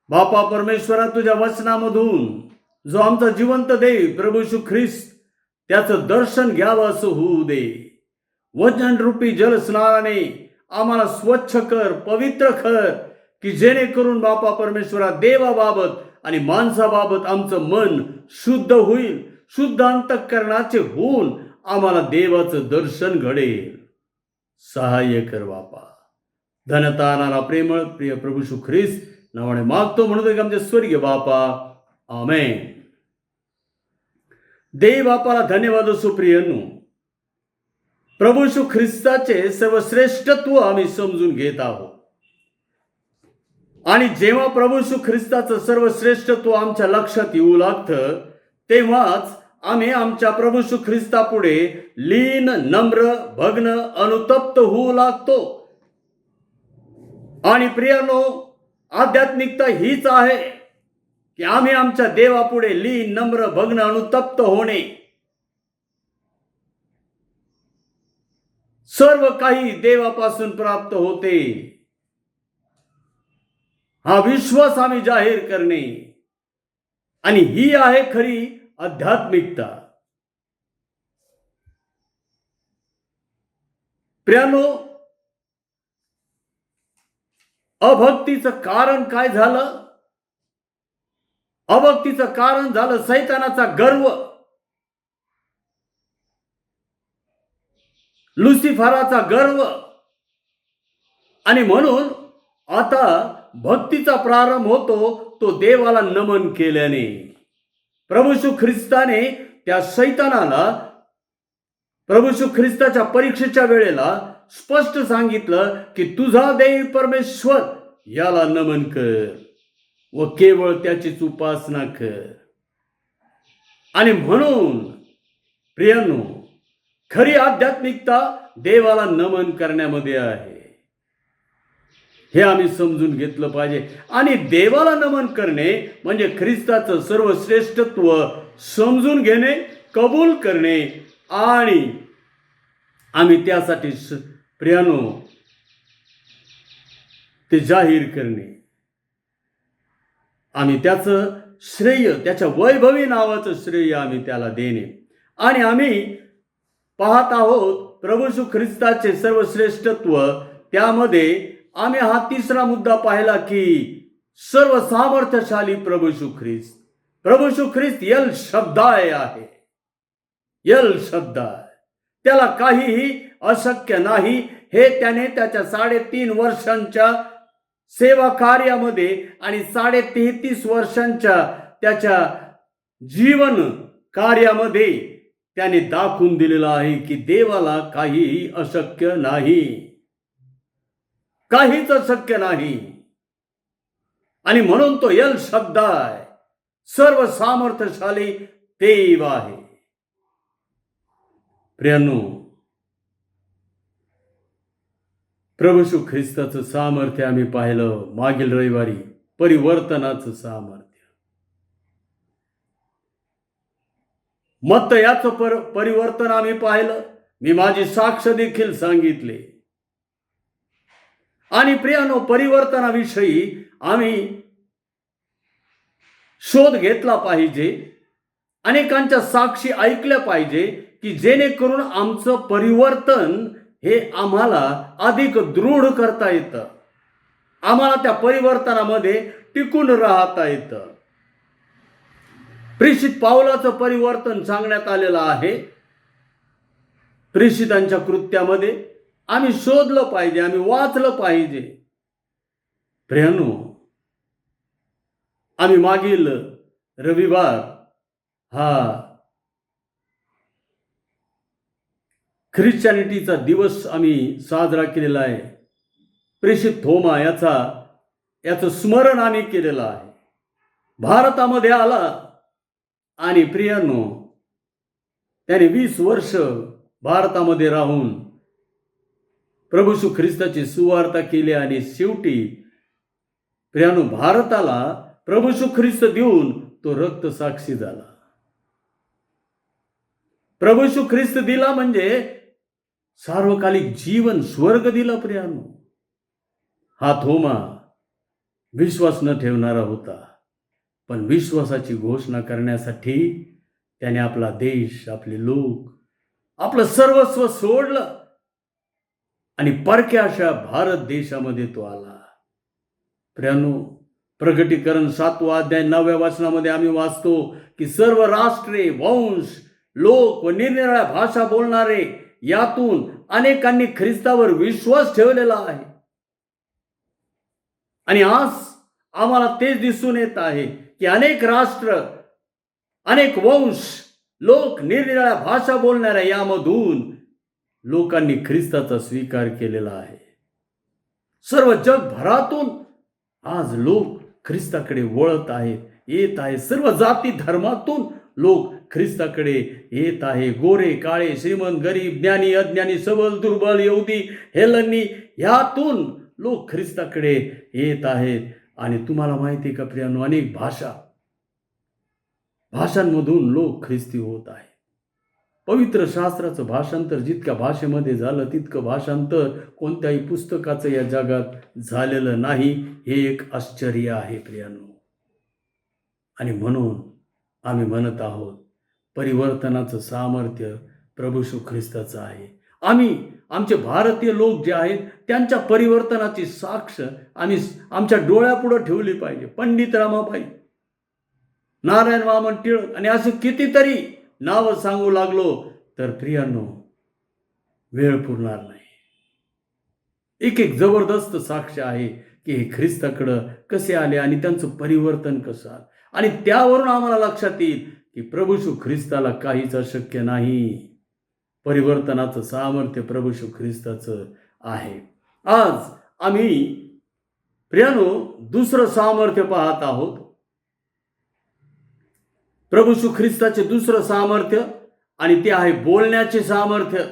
बापा परमेश्वरा तुझ्या वचनामधून जो आमचा जिवंत देव प्रभू येशू ख्रिस्त त्याचं दर्शन घ्यावं असं होऊ दे. वचनरूपी जलस्नानाने आम्हाला स्वच्छ कर, पवित्र कर, की जेणेकरून बापा परमेश्वरा देवाबाबत आणि माणसाबाबत आमचं मन शुद्ध होईल, शुद्ध अंतःकरणाचे होऊन आम्हाला देवाचं दर्शन घडेल. सहाय्य कर बापा. धनतानाला प्रेमळ प्रिय प्रभू येशू ख्रिस्त नावाने मागतो म्हणून की आमचे स्वर्गीय बापा. आमेन. देव बापाला धन्यवाद असो. प्रियनो, प्रभू येशू ख्रिस्ताचे सर्वश्रेष्ठत्व आम्ही समजून घेत आहोत. आणि जेव्हा प्रभू येशू ख्रिस्ताचं सर्वश्रेष्ठत्व आमच्या लक्षात येऊ लागतं, तेव्हाच आम्ही आमच्या प्रभू येशू ख्रिस्तापुढे लीन, नम्र, भग्न, अनुतप्त होऊ लागतो. आणि प्रियानो, आध्यात्मिकता हीच आहे की आम्ही आमच्या देवापुढे लीन, नम्र, भग्न, अनुतप्त होणे. सर्व काही देवापासून प्राप्त होते हा विश्वास आम्ही जाहीर करणे, आणि ही आहे खरी आध्यात्मिकता. प्रियानो, अभक्तीचं कारण काय झालं? अभक्तीचं कारण झालं सैतानाचा गर्व, लुसिफराचा गर्व. आणि म्हणून आता भक्तीचा प्रारंभ होतो तो देवाला नमन केल्याने. प्रभू येशू ख्रिस्ताने त्या सैतानाला प्रभू येशू ख्रिस्ताच्या परीक्षेच्या वेळेला स्पष्ट सांगितलं की तुझा देव परमेश्वर याला नमन कर व केवळ त्याचीच उपासना कर. आणि म्हणून प्रियानो, खरी आध्यात्मिकता देवाला नमन करण्यामध्ये आहे. हे आम्ही समजून घेतलं पाहिजे. आणि देवाला नमन करणे म्हणजे ख्रिस्ताचं सर्वश्रेष्ठत्व समजून घेणे, कबूल करणे, आणि आम्ही त्यासाठी प्रियानो ते जाहीर करणे. आम्ही त्याचं श्रेय, त्याच्या वैभवी नावाचं श्रेय आम्ही त्याला देणे. आणि आम्ही पाहत आहोत प्रभू येशू ख्रिस्ताचे सर्वश्रेष्ठत्व. त्यामध्ये आम्ही हा तिसरा मुद्दा पाहिला की सर्व सामर्थ्यशाली प्रभू येशू ख्रिस्त. प्रभू येशू ख्रिस्त यल शब्दाय आहे. यल शब्दाय, त्याला काहीही अशक्य नाही. हे त्याने त्याच्या 3.5 वर्षांच्या सेवा कार्यामध्ये आणि 33.5 वर्षांच्या त्याच्या जीवन कार्यामध्ये त्याने दाखवून दिलेलं आहे की देवाला काहीही अशक्य नाही, काहीच अशक्य नाही. आणि म्हणून तो यल शब्द आहे, सर्व सामर्थ्यशाली देव आहे. प्रियानो, प्रभू येशू ख्रिस्ताचं सामर्थ्य आम्ही पाहिलं मागील रविवारी, परिवर्तनाचं सामर्थ्य. मत्त याचं परिवर्तन आम्ही पाहिलं. मी माझी साक्ष देखील सांगितले. आणि प्रियानो, परिवर्तनाविषयी आम्ही शोध घेतला पाहिजे, अनेकांच्या साक्षी ऐकल्या पाहिजे, की जेणेकरून आमचं परिवर्तन हे आम्हाला अधिक दृढ करता येतं, आम्हाला त्या परिवर्तनामध्ये टिकून राहता येतं. प्रेषित पावलाचं परिवर्तन सांगण्यात आलेलं आहे. प्रेषितांच्या कृत्यामध्ये आम्ही शोधलं पाहिजे, आम्ही वाचलं पाहिजे. प्रियानो, आम्ही मागील रविवार हा ख्रिश्चॅनिटीचा दिवस आम्ही साजरा केलेला आहे. प्रेषित थोमा याचं स्मरण आम्ही केलेलं आहे. भारतामध्ये आला आणि प्रियांनो, त्याने 20 वर्ष भारतामध्ये राहून प्रभू येशू ख्रिस्ताची सुवार्ता केली आणि शेवटी प्रियांनो, भारताला प्रभू येशू ख्रिस्त देऊन तो रक्तसाक्षी झाला. प्रभू येशू ख्रिस्त दिला म्हणजे सार्वकालिक जीवन, स्वर्ग दिला. प्रियांनो, हा थोमा विश्वास न ठेवणारा होता, पण विश्वासाची घोषणा करण्यासाठी त्याने आपला देश, आपले लोक, आपलं सर्वस्व सोडलं आणि परक्या अशा भारत देशामध्ये तो आला. प्रियांनो, प्रकटीकरण 7वा अध्याय 9व्या वचनामध्ये आम्ही वाचतो की सर्व राष्ट्रे, वंश, लोक व निरनिराळ्या भाषा बोलणारे यातून अनेकांनी ख्रिस्तावर विश्वास ठेवलेला आहे. आणि आज आम्हाला तेच दिसून येत आहे की अनेक राष्ट्र, अनेक वंश, लोक, निरनिराळ्या भाषा बोलणाऱ्या यामधून लोकांनी ख्रिस्ताचा स्वीकार केलेला आहे. सर्व जगभरातून आज लोक ख्रिस्ताकडे वळत आहेत, येत आहेत. सर्व जाती धर्मातून लोक ख्रिस्ताकडे येत आहे. गोरे, काळे, श्रीमंत, गरीब, ज्ञानी, अज्ञानी, सबल, दुर्बल, यहुदी, हेलनी, ह्यातून लोक ख्रिस्ताकडे येत आहेत. आणि तुम्हाला माहिती आहे का प्रियांनो, अनेक भाषांमधून लोक ख्रिस्ती होत आहेत. पवित्र शास्त्राचं भाषांतर जितक्या भाषेमध्ये झालं तितकं भाषांतर कोणत्याही पुस्तकाचं या जगात झालेलं नाही. हे एक आश्चर्य आहे प्रियांनो. आणि म्हणून आम्ही म्हणत आहोत, परिवर्तनाचं सामर्थ्य प्रभू येशू ख्रिस्ताचं आहे. आमचे भारतीय लोक जे आहेत त्यांच्या परिवर्तनाची साक्ष आम्ही आमच्या डोळ्यापुढं ठेवली पाहिजे. पंडित रमाबाई, नारायण वामन टिळक आणि असे कितीतरी नावं सांगू लागलो तर प्रियांनो वेळ पुरणार नाही. एक जबरदस्त साक्ष आहे की हे ख्रिस्ताकडं कसे आले आणि त्यांचं परिवर्तन कसं आलं. आणि त्यावरून आम्हाला लक्षात येईल की प्रभू येशू ख्रिस्ताला काहीच अशक्य नाही. परिवर्तनाचं सामर्थ्य प्रभू येशू ख्रिस्ताचं आहे. आज आम्ही प्रियांनो दुसरं सामर्थ्य पाहत आहोत. प्रभू येशू ख्रिस्ताचे दुसरं सामर्थ्य, आणि ते आहे बोलण्याचे सामर्थ्य.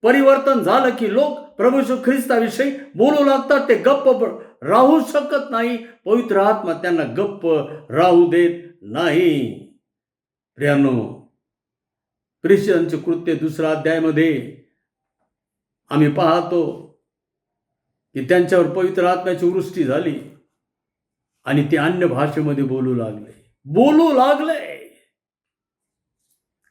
परिवर्तन झालं की लोक प्रभू येशू ख्रिस्ताविषयी बोलू लागतात. ते गप्प राहू शकत नाही. पवित्र आत्मा त्यांना गप्प राहू देत नाही. प्रियांनो, प्रेषितांचे कृत्य 2 अध्यायामध्ये आम्ही पाहतो की त्यांच्यावर पवित्र आत्म्याची वृष्टी झाली आणि ते अन्य भाषेमध्ये बोलू लागले.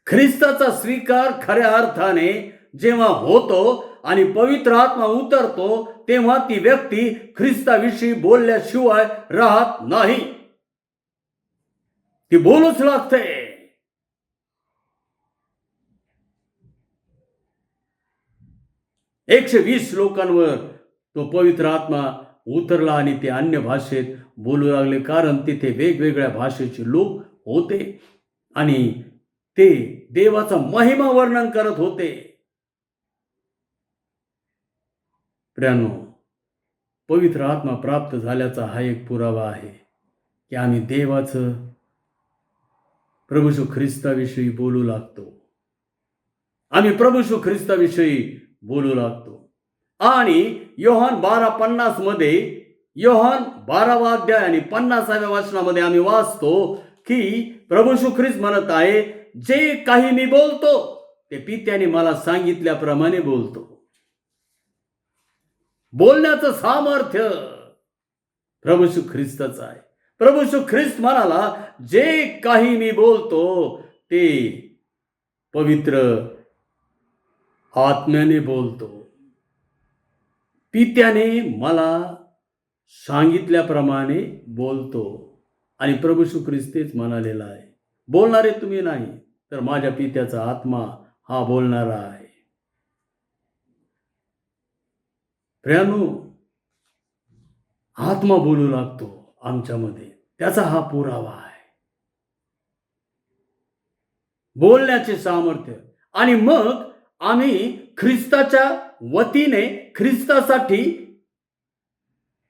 ख्रिस्ताचा स्वीकार खऱ्या अर्थाने जेव्हा होतो आणि पवित्र आत्मा उतरतो तेव्हा ती व्यक्ती ख्रिस्ताविषयी बोलल्याशिवाय राहत नाही. ती बोलूच लागते. 120 लोकांवर तो पवित्र आत्मा उतरला आणि ते अन्य भाषेत बोलू लागले, कारण तिथे वेगवेगळ्या भाषेचे लोक होते आणि ते देवाचा महिमा वर्णन करत होते. प्रियांनो, पवित्र आत्मा प्राप्त झाल्याचा हा एक पुरावा आहे की आम्ही देवाचं, प्रभू येशू ख्रिस्ताविषयी बोलू लागतो. आम्ही प्रभू येशू ख्रिस्ताविषयी बोलू लागतो. आणि योहान 12:50 मध्ये, योहान 12वा अध्याय आणि 50व्या वचनामध्ये आम्ही वाचतो की प्रभू येशू ख्रिस्त म्हणत आहे, जे काही मी बोलतो ते पित्याने मला सांगितल्याप्रमाणे बोलतो. बोलण्याचं सामर्थ्य प्रभू येशू ख्रिस्ताचं आहे. प्रभू येशू ख्रिस्त म्हणाला, जे काही मी बोलतो ते पवित्र आत्म्याने बोलतो. पित्याने मला सांगितल्याप्रमाणे बोलतो. आणि प्रभू येशू ख्रिस्त तेच म्हणालेला आहे, बोलणारे तुम्ही नाही तर माझ्या पित्याचा आत्मा हा बोलणारा आहे. प्रियांनो, आत्मा बोलू लागतो आमच्यामध्ये, त्याचा हा पुरावा आहे, बोलण्याचे सामर्थ्य. आणि मग आम्ही ख्रिस्ताच्या वतीने ख्रिस्तासाठी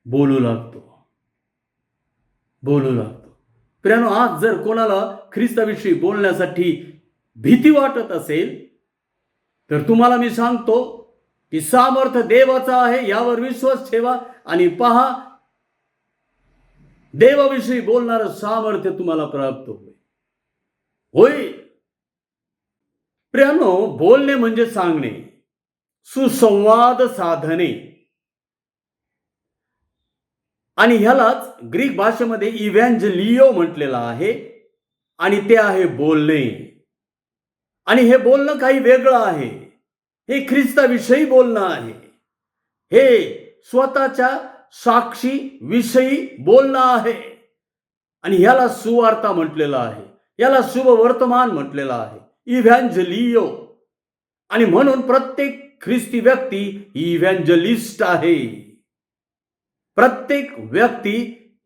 बोलू लागतो. प्रियानो, आज जर कोणाला ख्रिस्ताविषयी बोलण्यासाठी भीती वाटत असेल तर तुम्हाला मी सांगतो की सामर्थ्य देवाचा आहे, यावर विश्वास ठेवा आणि पहा, देवाविषयी बोलणारं सामर्थ्य तुम्हाला प्राप्त होईल. प्रियानो, बोलणे म्हणजे सांगणे, सुसंवाद साधणे, आणि ह्यालाच ग्रीक भाषेमध्ये इव्हँजलिओ म्हटलेलं आहे, आणि ते आहे बोलणे. आणि हे बोलणं काही वेगळं आहे. हे ख्रिस्ताविषयी बोलणं आहे. हे स्वतःच्या साक्षी विषयी बोलणं आहे. आणि ह्याला सुवार्ता म्हटलेलं आहे, याला शुभवर्तमान म्हटलेलं आहे, इव्हँजलिओ. आणि म्हणून प्रत्येक ख्रिस्ती व्यक्ती इव्हँजलिस्ट आहे. प्रत्येक व्यक्ती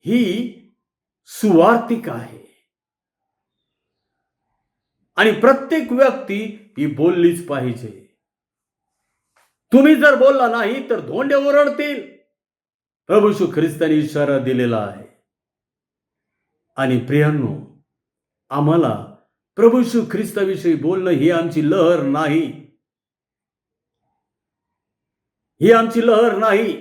ही सुवार्तिक आहे. आणि प्रत्येक व्यक्ती ही बोललीच पाहिजे. तुम्ही जर बोलला नाही तर धोंडे ओरडतील. प्रभू येशू ख्रिस्ताने इशारा दिलेला आहे. आणि प्रियांनो, आम्हाला प्रभू येशू ख्रिस्ताविषयी बोलणं ही आमची लहर नाही. ही आमची लहर नाही.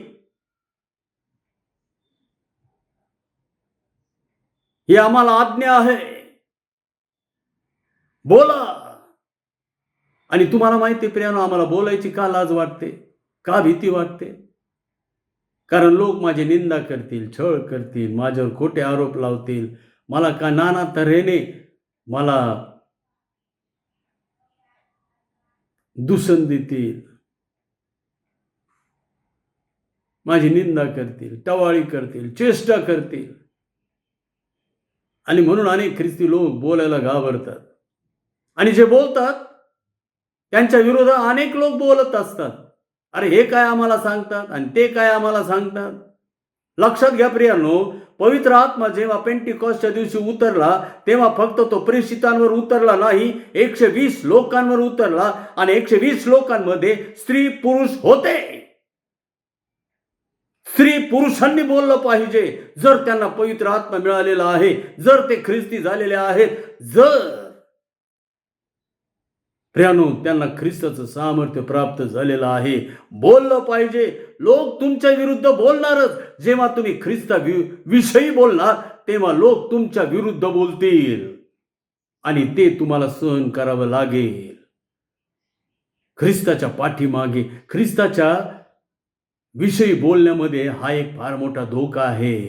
ही आम्हाला आज्ञा आहे. बोला. आणि तुम्हाला माहिती प्रियानो, आम्हाला बोलायची का लाज वाटते, का भीती वाटते? कारण लोक माझी निंदा करतील, छळ करतील, माझ्यावर खोटे आरोप लावतील, मला का नाना तऱ्हेने मला दूषण देतील, माझी निंदा करतील, टवाळी करतील, चेष्टा करतील. आणि म्हणून अनेक ख्रिस्ती लोक बोलायला घाबरतात. आणि जे बोलतात त्यांच्या विरोधात अनेक लोक बोलत असतात. अरे, हे काय आम्हाला सांगतात आणि ते काय आम्हाला सांगतात. लक्षात घ्या प्रियांनो, पवित्र आत्मा जेव्हा पेंटिकॉस्टच्या दिवशी उतरला तेव्हा फक्त तो प्रेषितांवर उतरला नाही, 120 लोकांवर उतरला. आणि 120 लोकांमध्ये स्त्री पुरुष होते. स्त्री पुरुषांनी बोललं पाहिजे जर त्यांना पवित्र आत्मा मिळालेला आहे, जर ते ख्रिस्ती झालेले आहेत, जर प्रियानो त्यांना ख्रिस्ताचं सामर्थ्य प्राप्त झालेलं आहे. बोललं पाहिजे. लोक तुमच्या विरुद्ध बोलणारच. जेव्हा तुम्ही ख्रिस्ता विषयी बोलणार तेव्हा लोक तुमच्या विरुद्ध बोलतील आणि ते तुम्हाला सहन करावं लागेल. ख्रिस्ताच्या पाठीमागे ख्रिस्ताच्या विषयी बोलण्यामध्ये हा एक फार मोठा धोका आहे.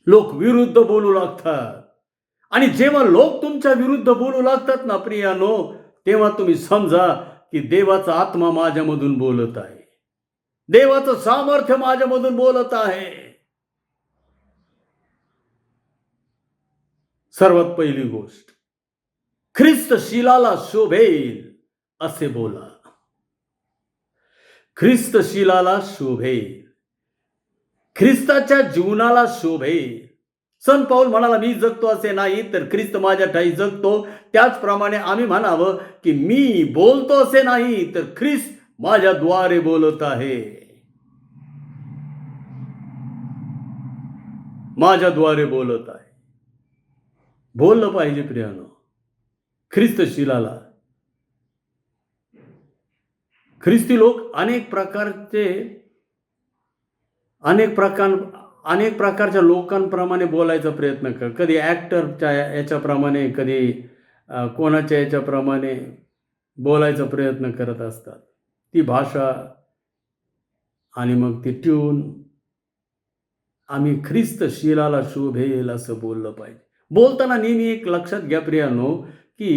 लोक विरुद्ध बोलू लागतात. आणि जेव्हा लोक तुमच्या विरुद्ध बोलू लागतात ना प्रियानो, तेव्हा तुम्ही समजा की देवाचा आत्मा माझ्यामधून बोलत आहे, देवाचं सामर्थ्य माझ्यामधून बोलत आहे. सर्वात पहिली गोष्ट, ख्रिस्त शीलाला शोभेल असे बोला. ख्रिस्त शीलाला शोभेल, ख्रिस्ताच्या जीवनाला शोभेल. संत पाऊल म्हणाला, मी जगतो असे नाही तर ख्रिस्त माझ्या ठाई जगतो. त्याचप्रमाणे आम्ही म्हणावं की मी बोलतो असे नाही तर ख्रिस्त माझ्याद्वारे बोलत आहे. माझ्याद्वारे बोलत आहे. बोललं पाहिजे प्रियानो. ख्रिस्त शीलाला. ख्रिस्ती लोक अनेक प्रकारच्या लोकांप्रमाणे बोलायचा प्रयत्न कर. कधी ॲक्टरच्या याच्याप्रमाणे, कधी कोणाच्या याच्याप्रमाणे बोलायचा प्रयत्न करत असतात. ती भाषा आणि मग ती ट्यून. आम्ही ख्रिस्त शीलाला शोभेल असं बोललं पाहिजे. बोलताना नेहमी एक लक्षात घ्या प्रियानो की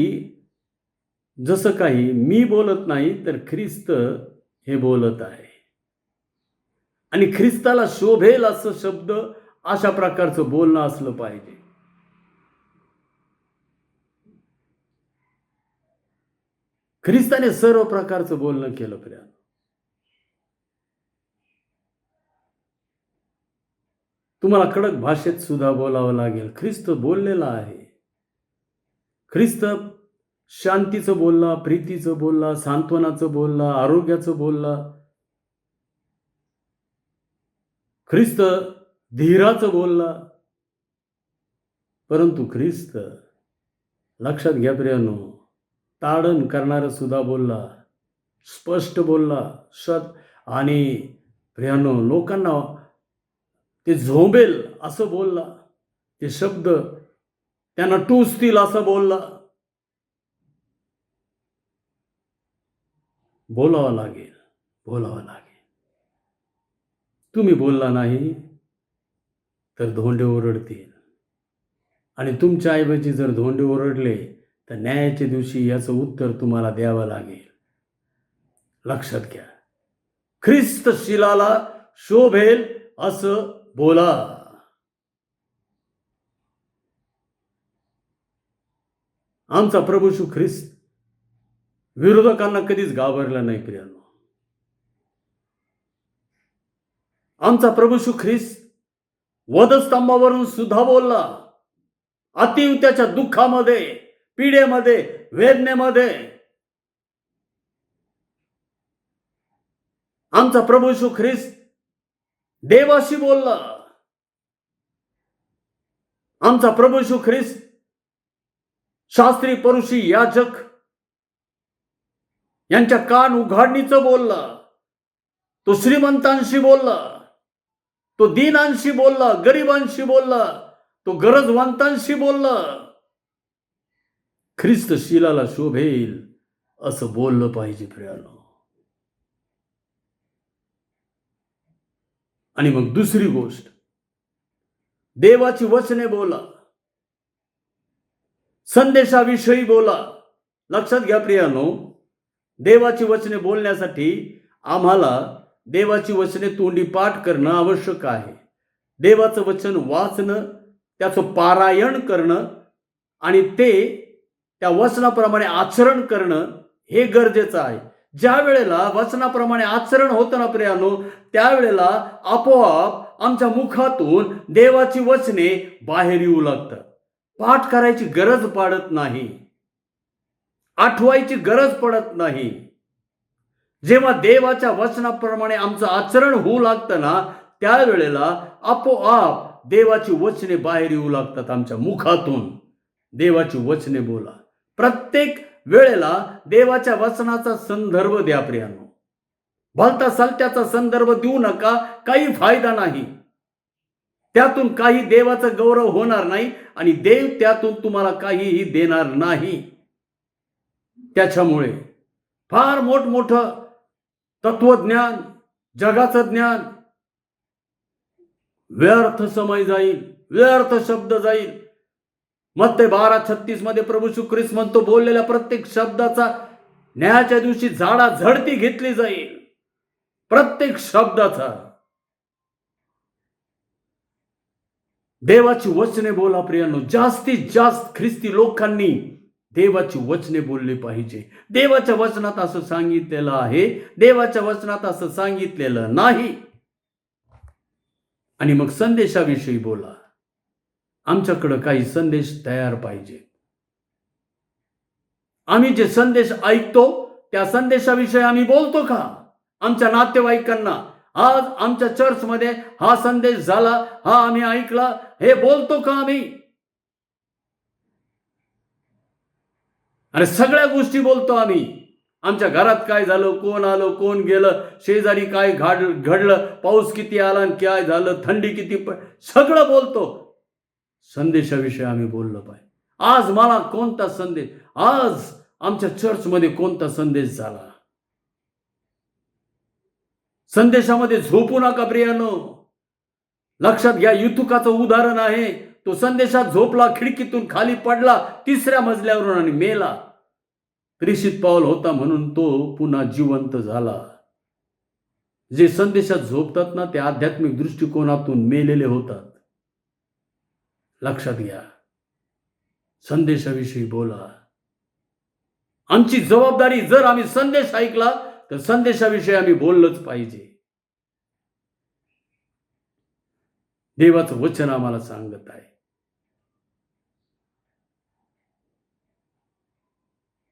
जसं काही मी बोलत नाही तर ख्रिस्त हे बोलत आहे. आणि ख्रिस्ताला शोभेल असं शब्द, अशा प्रकारचं बोलणं असलं पाहिजे. ख्रिस्ताने सर्व प्रकारचं बोलणं केलं प्रियानो. तुम्हाला कडक भाषेत सुद्धा बोलावं लागेल. ख्रिस्त बोललेला आहे. ख्रिस्त शांतीचं बोलला, प्रीतीचं बोलला, सांत्वनाचं बोलला, आरोग्याचं बोलला. ख्रिस्त धीराचं बोलला. परंतु ख्रिस्त, लक्षात घ्या प्रियानो, ताडण करणारं सुद्धा बोलला, स्पष्ट बोलला, आणि प्रियानो लोकांना ते झोंबेल असं बोलला, ते शब्द त्यांना टुचतील असं बोलला. बोलावं लागेल, बोलावं लागेल. तुम्ही बोलला नाही तर धोंडे ओरडतील, आणि तुमच्या ऐवजी जर धोंडे ओरडले तर न्यायाच्या दिवशी याचं उत्तर तुम्हाला द्यावं लागेल. लक्षात घ्या, ख्रिस्त शिलाला शोभेल असं बोला. आमचा प्रभू येशू ख्रिस्त विरोधकांना कधीच घाबरला नाही प्रियानो. आमचा प्रभू येशू ख्रिस्त वधस्तंभावरून सुद्धा बोलला, अतीव त्याच्या दुःखामध्ये, पीडेमध्ये, वेदनेमध्ये. आमचा प्रभू येशू ख्रिस्त देवाशी बोलला. आमचा प्रभू येशू ख्रिस्त शास्त्री, परुषी, याजक यांच्या कान उघाडणीचं बोलला. तो श्रीमंतांशी बोलला, तो दीनांशी बोलला, गरिबांशी बोलला, तो गरजवंतांशी बोलला. ख्रिस्त शिलाला शोभेल असं बोललं पाहिजे प्रियानो. आणि मग दुसरी गोष्ट, देवाची वचने बोला, संदेशाविषयी बोला. लक्षात घ्या प्रियानो, देवाची वचने बोलण्यासाठी आम्हाला देवाची वचने तोंडी पाठ करणं आवश्यक आहे. देवाचं वचन वाचणं, त्याचं पारायण करणं आणि ते त्या वचनाप्रमाणे आचरण करणं हे गरजेचं आहे. ज्या वेळेला वचनाप्रमाणे आचरण होतं ना प्रियानो, त्यावेळेला आपोआप आमच्या मुखातून देवाची वचने बाहेर येऊ लागतात. पाठ करायची गरज पडत नाही, आठवायची गरज पडत नाही. जेव्हा देवाच्या वचनाप्रमाणे आमचं आचरण होऊ लागतं ना, त्यावेळेला आपोआप देवाची वचने बाहेर येऊ लागतात आमच्या मुखातून. देवाची वचने बोला. प्रत्येक वेळेला देवाच्या वचनाचा संदर्भ द्या प्रियानो. भलता सलत्याचा संदर्भ देऊ नका, काही फायदा नाही. त्यातून काही देवाचा गौरव होणार नाही आणि देव त्यातून तुम्हाला काहीही देणार नाही. त्याच्यामुळे फार मोठमोठं तत्वज्ञान, जगाचं ज्ञान व्यर्थ समय जाईल, व्यर्थ शब्द जाईल. मत्ते 12:36 मध्ये प्रभू येशू ख्रिस्त म्हणतो, बोललेल्या प्रत्येक शब्दाचा न्यायाच्या दिवशी झाडाझडती घेतली जाईल. प्रत्येक शब्दाचा. देवाची वचने बोला प्रियानो. जास्तीत जास्त ख्रिस्ती लोकांनी देवाची वचने बोलले पाहिजे. देवाच्या वचनात असं सांगितलेलं आहे, देवाच्या वचनात असं सांगितलेलं नाही. आणि मग संदेशाविषयी बोला. आमच्याकडे काही संदेश तयार पाहिजे. आम्ही जे संदेश ऐकतो त्या संदेशाविषयी आम्ही बोलतो का? आमच्या नातेवाईकांना आज आमच्या चर्चमध्ये हा संदेश झाला, हा आम्ही ऐकला, हे बोलतो का आम्ही? आणि सगळ्या गोष्टी बोलतो आम्ही. आमच्या घरात काय झालं, कोण आलं, कोण गेलं, शेजारी काय घडलं, पाऊस किती आला आणि काय झालं, थंडी किती सगळं बोलतो. संदेशाविषयी आम्ही बोललो पाहिजे. आज मला कोणता संदेश, आज आमच्या चर्चमध्ये कोणता संदेश झाला? संदेशामध्ये झोपू नका प्रियानो. लक्षात घ्या, युथुकाचं उदाहरण आहे. तो संदेशात झोपला, खिडकीतून खाली पडला 3ऱ्या मजल्यावरून आणि मेला. प्रेषित पाऊल होता म्हणून तो पुन्हा जिवंत झाला. जे संदेशात झोपतात ना, ते आध्यात्मिक दृष्टिकोनातून मेलेले होतात. लक्षात घ्या, संदेशाविषयी बोला. आमची जबाबदारी, जर आम्ही संदेश ऐकला तर संदेशाविषयी आम्ही बोललंच पाहिजे. देवाचं वचन आम्हाला सांगत आहे.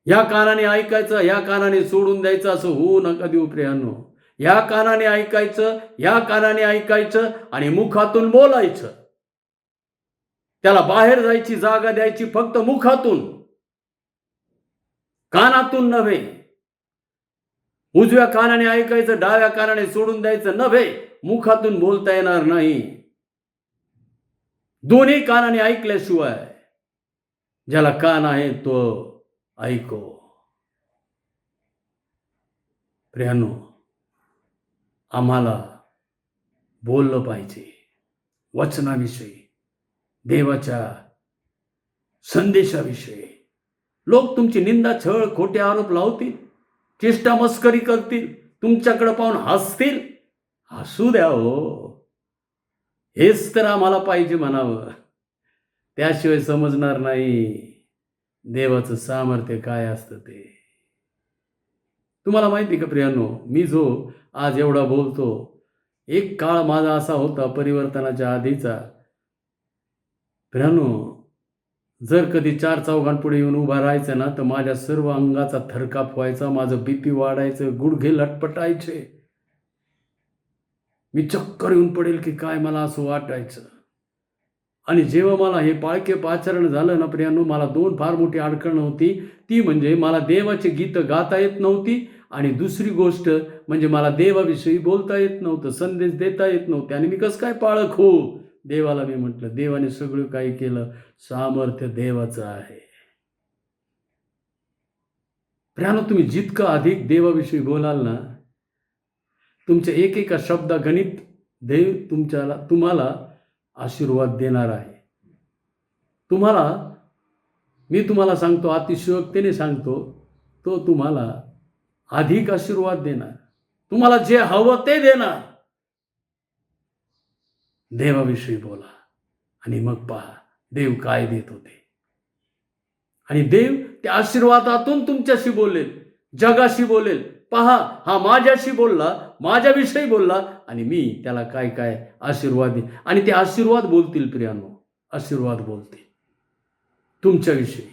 या कानाने ऐकायचं, या कानाने सोडून द्यायचं असं होऊ नका देऊ प्रियांनो. या कानाने ऐकायचं, या कानाने ऐकायचं आणि मुखातून बोलायचं. त्याला बाहेर जायची जागा द्यायची फक्त मुखातून, कानातून नव्हे. उजव्या कानाने ऐकायचं, डाव्या कानाने सोडून द्यायचं नव्हे. मुखातून बोलता येणार नाही. दोन्ही कानाने ऐकल्याशिवाय ज्याला कान आहे तो ऐको. प्रियांनो, आम्हाला बोललं पाहिजे वचनाविषयी, देवाच्या संदेशाविषयी. लोक तुमची निंदा, छळ, खोटे आरोप लावतील, चेष्टा मस्करी करतील, तुमच्याकडे पाहून हसतील. हसू द्या हो, हेच तर आम्हाला पाहिजे म्हणावं. त्याशिवाय समजणार नाही देवाचं सामर्थ्य काय असतं ते. तुम्हाला माहिती का प्रियांनो, मी जो आज एवढा बोलतो, एक काळ माझा असा होता परिवर्तनाच्या आधीचा. प्रियांनो, जर कधी 4 चौघांपुढे येऊन उभा राहायचं ना, तर माझ्या सर्व अंगाचा थरकाप व्हायचा, माझं बीपी वाढायचं, गुडघे लटपटायचे. मी चक्कर येऊन पडेल की काय, मला असं वाटायचं. आणि जेव्हा मला हे पाळके पाचारण झालं ना प्रियांनो, मला 2 फार मोठी अडचण होती. ती म्हणजे मला देवाचे गीत गाता येत नव्हती, आणि दुसरी गोष्ट म्हणजे मला देवाविषयी बोलता येत नव्हतं, संदेश देता येत नव्हते. आणि मी कसं काय पाळक हो. देवाला मी म्हटलं, देवाने सगळं काही केलं, सामर्थ्य देवाचं आहे. प्रियांनो, तुम्ही जितकं अधिक देवाविषयी बोलाल ना, तुमच्या एकेका शब्दागणित देव तुम्हाला आशीर्वाद देणार आहे. मी तुम्हाला सांगतो, अतिशयोक्तीने सांगतो, तो तुम्हाला अधिक आशीर्वाद देणार. तुम्हाला जे हवं ते देणार. देवाविषयी बोला आणि मग पहा देव काय देत होते. आणि देव त्या आशीर्वादातून तुमच्याशी बोलेल, जगाशी बोलेल. पहा, हा माझ्याशी बोलला, माझ्याविषयी बोलला, आणि मी त्याला काय काय आशीर्वाद देईन. आणि ते आशीर्वाद बोलतील प्रियांनो, आशीर्वाद बोलतील तुमच्याविषयी.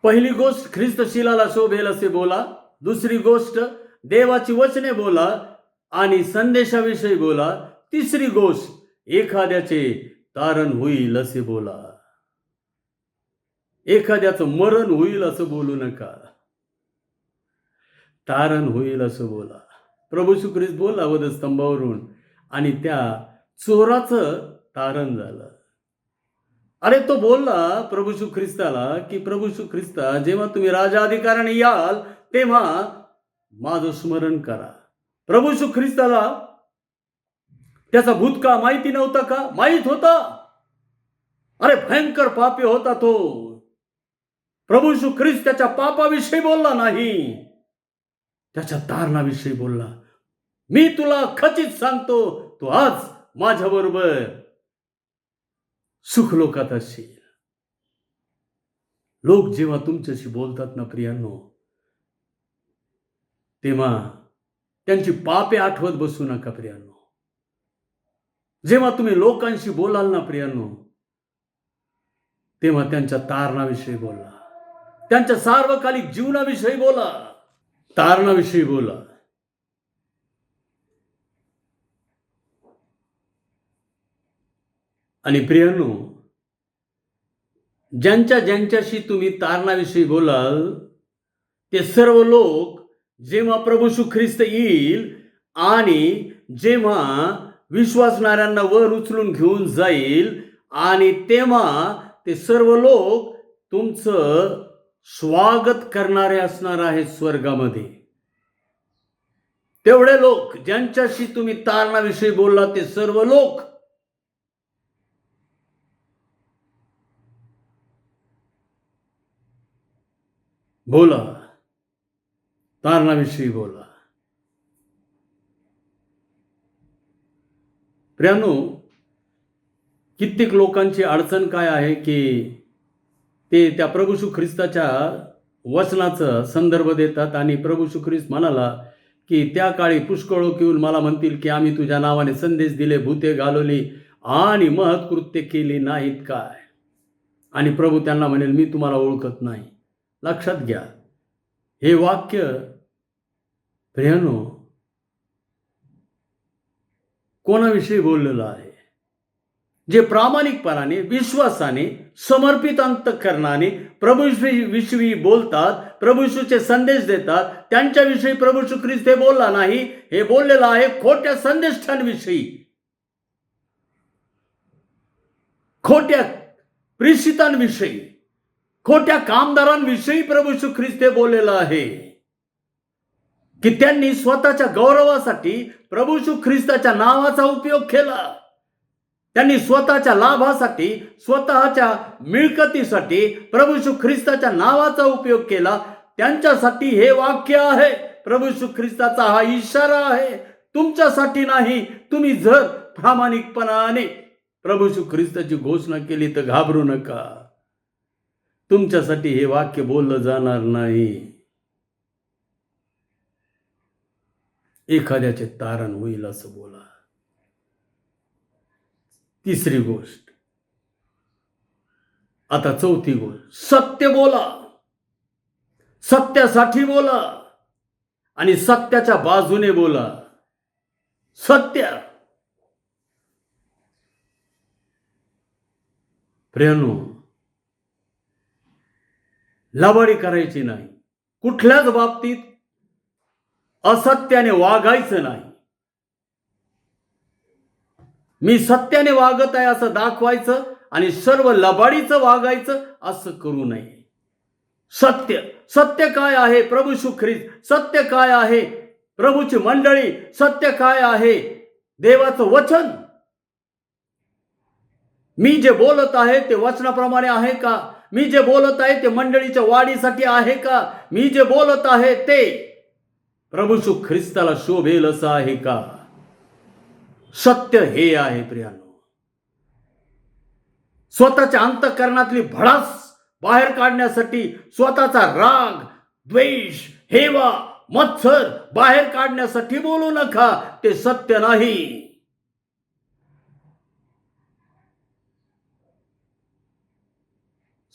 पहिली गोष्ट, ख्रिस्तशिलाला शोभेल असे बोला. दुसरी गोष्ट, देवाची वचने बोला आणि संदेशाविषयी बोला. तिसरी गोष्ट, एखाद्याचे तारण होईल असे बोला. एखाद्याचं मरण होईल असं बोलू नका, तारण होईल असं बोला. प्रभू येशू ख्रिस्त बोलला वधस्तंभावरून, आणि त्या चोराचं तारण झालं. अरे, तो बोलला प्रभू येशू ख्रिस्ताला की प्रभू येशू ख्रिस्ता, जेव्हा तुम्ही राजाधिकाराने याल तेव्हा माझं स्मरण करा. प्रभू येशू ख्रिस्ताला त्याचा भूतकाळ माहिती नव्हता का? माहित होता. अरे, भयंकर पापी होता तो. प्रभू येशू ख्रिस्त त्याच्या पापाविषयी बोलला नाही, त्याच्या तारणाविषयी बोलला. मी तुला खचित सांगतो, तू आज माझ्याबरोबर सुखलोकात असशील. लोक जेव्हा तुमच्याशी बोलतात ना प्रियांनो, तेव्हा त्यांची पापे आठवत बसू नका प्रियांनो. जेव्हा तुम्ही लोकांशी बोलाल ना प्रियांनो, तेव्हा त्यांच्या तारणाविषयी बोला, त्यांच्या सार्वकालिक जीवनाविषयी बोला, तारणाविषयी बोला. आणि प्रियांनो, ज्यांच्याशी तुम्ही तारणाविषयी बोलाल, ते सर्व लोक जेव्हा प्रभू येशू ख्रिस्त येईल आणि जेव्हा विश्वासणाऱ्यांना वर उचलून घेऊन जाईल, आणि तेव्हा ते सर्व लोक तुमचं स्वागत करणारे असणार आहेत स्वर्गामध्ये. तेवढे लोक ज्यांच्याशी तुम्ही तारणाविषयी बोलला, ते सर्व लोक बोला, तारणाविषयी बोला. प्रियांनो, कित्येक लोकांची अडचण काय आहे की ते त्या प्रभू येशू ख्रिस्ताच्या वचनाचा संदर्भ देतात, आणि प्रभू येशू ख्रिस्त म्हणाला की त्या काळी पुष्कळ लोक येऊन मला म्हणतील की आम्ही तुझ्या नावाने संदेश दिले, भूते घालवली आणि महत्कृत्य केली नाहीत काय? आणि प्रभू त्यांना म्हणेल, मी तुम्हाला ओळखत नाही. लक्षात घ्या, हे वाक्य प्रियानो कोणाविषयी बोललेलं आहे? जे प्रामाणिकपणाने, विश्वासाने, समर्पित अंतःकरणाने प्रभूविषयी बोलतात, प्रभूचे संदेश देतात, त्यांच्याविषयी प्रभू येशू ख्रिस्त हे बोलला नाही. हे बोललेलं आहे खोट्या संदेष्टांविषयी, खोट्या प्रेषितांविषयी, खोट्या कामदारांविषयी प्रभू येशू ख्रिस्त हे बोललेलं आहे की त्यांनी स्वतःच्या गौरवासाठी प्रभू येशू ख्रिस्ताच्या नावाचा उपयोग केला. त्यांनी स्वतःच्या लाभासाठी, स्वतःच्या मिळकतीसाठी प्रभू येशू ख्रिस्ताच्या नावाचा उपयोग केला. त्यांच्यासाठी हे वाक्य आहे. प्रभू येशू ख्रिस्ताचा हा इशारा आहे, तुमच्यासाठी नाही. तुम्ही जर प्रामाणिकपणाने प्रभू येशू ख्रिस्ताची घोषणा केली तर घाबरू नका. तुमच्यासाठी हे वाक्य बोललं जाणार नाही. एखाद्याचे तारण होईल असं बोला. तिसरी गोष्ट, आता चौथी गोष्ट, सत्य बोला, सत्यासाठी बोला आणि सत्याच्या बाजूने बोला. सत्य. प्रियानो, लबाडी करायची नाही. कुठल्याच बाबतीत असत्याने वागायचं नाही. मी सत्याने वागत आहे असं दाखवायचं आणि सर्व लबाडीचं वागायचं असं करू नये. सत्य. सत्य काय आहे? प्रभू येशू ख्रिस्त. सत्य काय आहे? प्रभूची मंडळी. सत्य काय आहे? देवाचं वचन. मी जे बोलत आहे ते वचनाप्रमाणे आहे का? मी जे बोलत आहे ते मंडळीच्या वाढीसाठी आहे का? मी जे बोलत आहे ते प्रभू येशू ख्रिस्ताला शोभेल असं आहे का? सत्य हे आहे प्रियानो. स्वतःच्या अंतःकरणातली भडास बाहेर काढण्यासाठी, स्वतःचा राग, द्वेष, हेवा, मत्सर बाहेर काढण्यासाठी बोलू नका. ते सत्य नाही.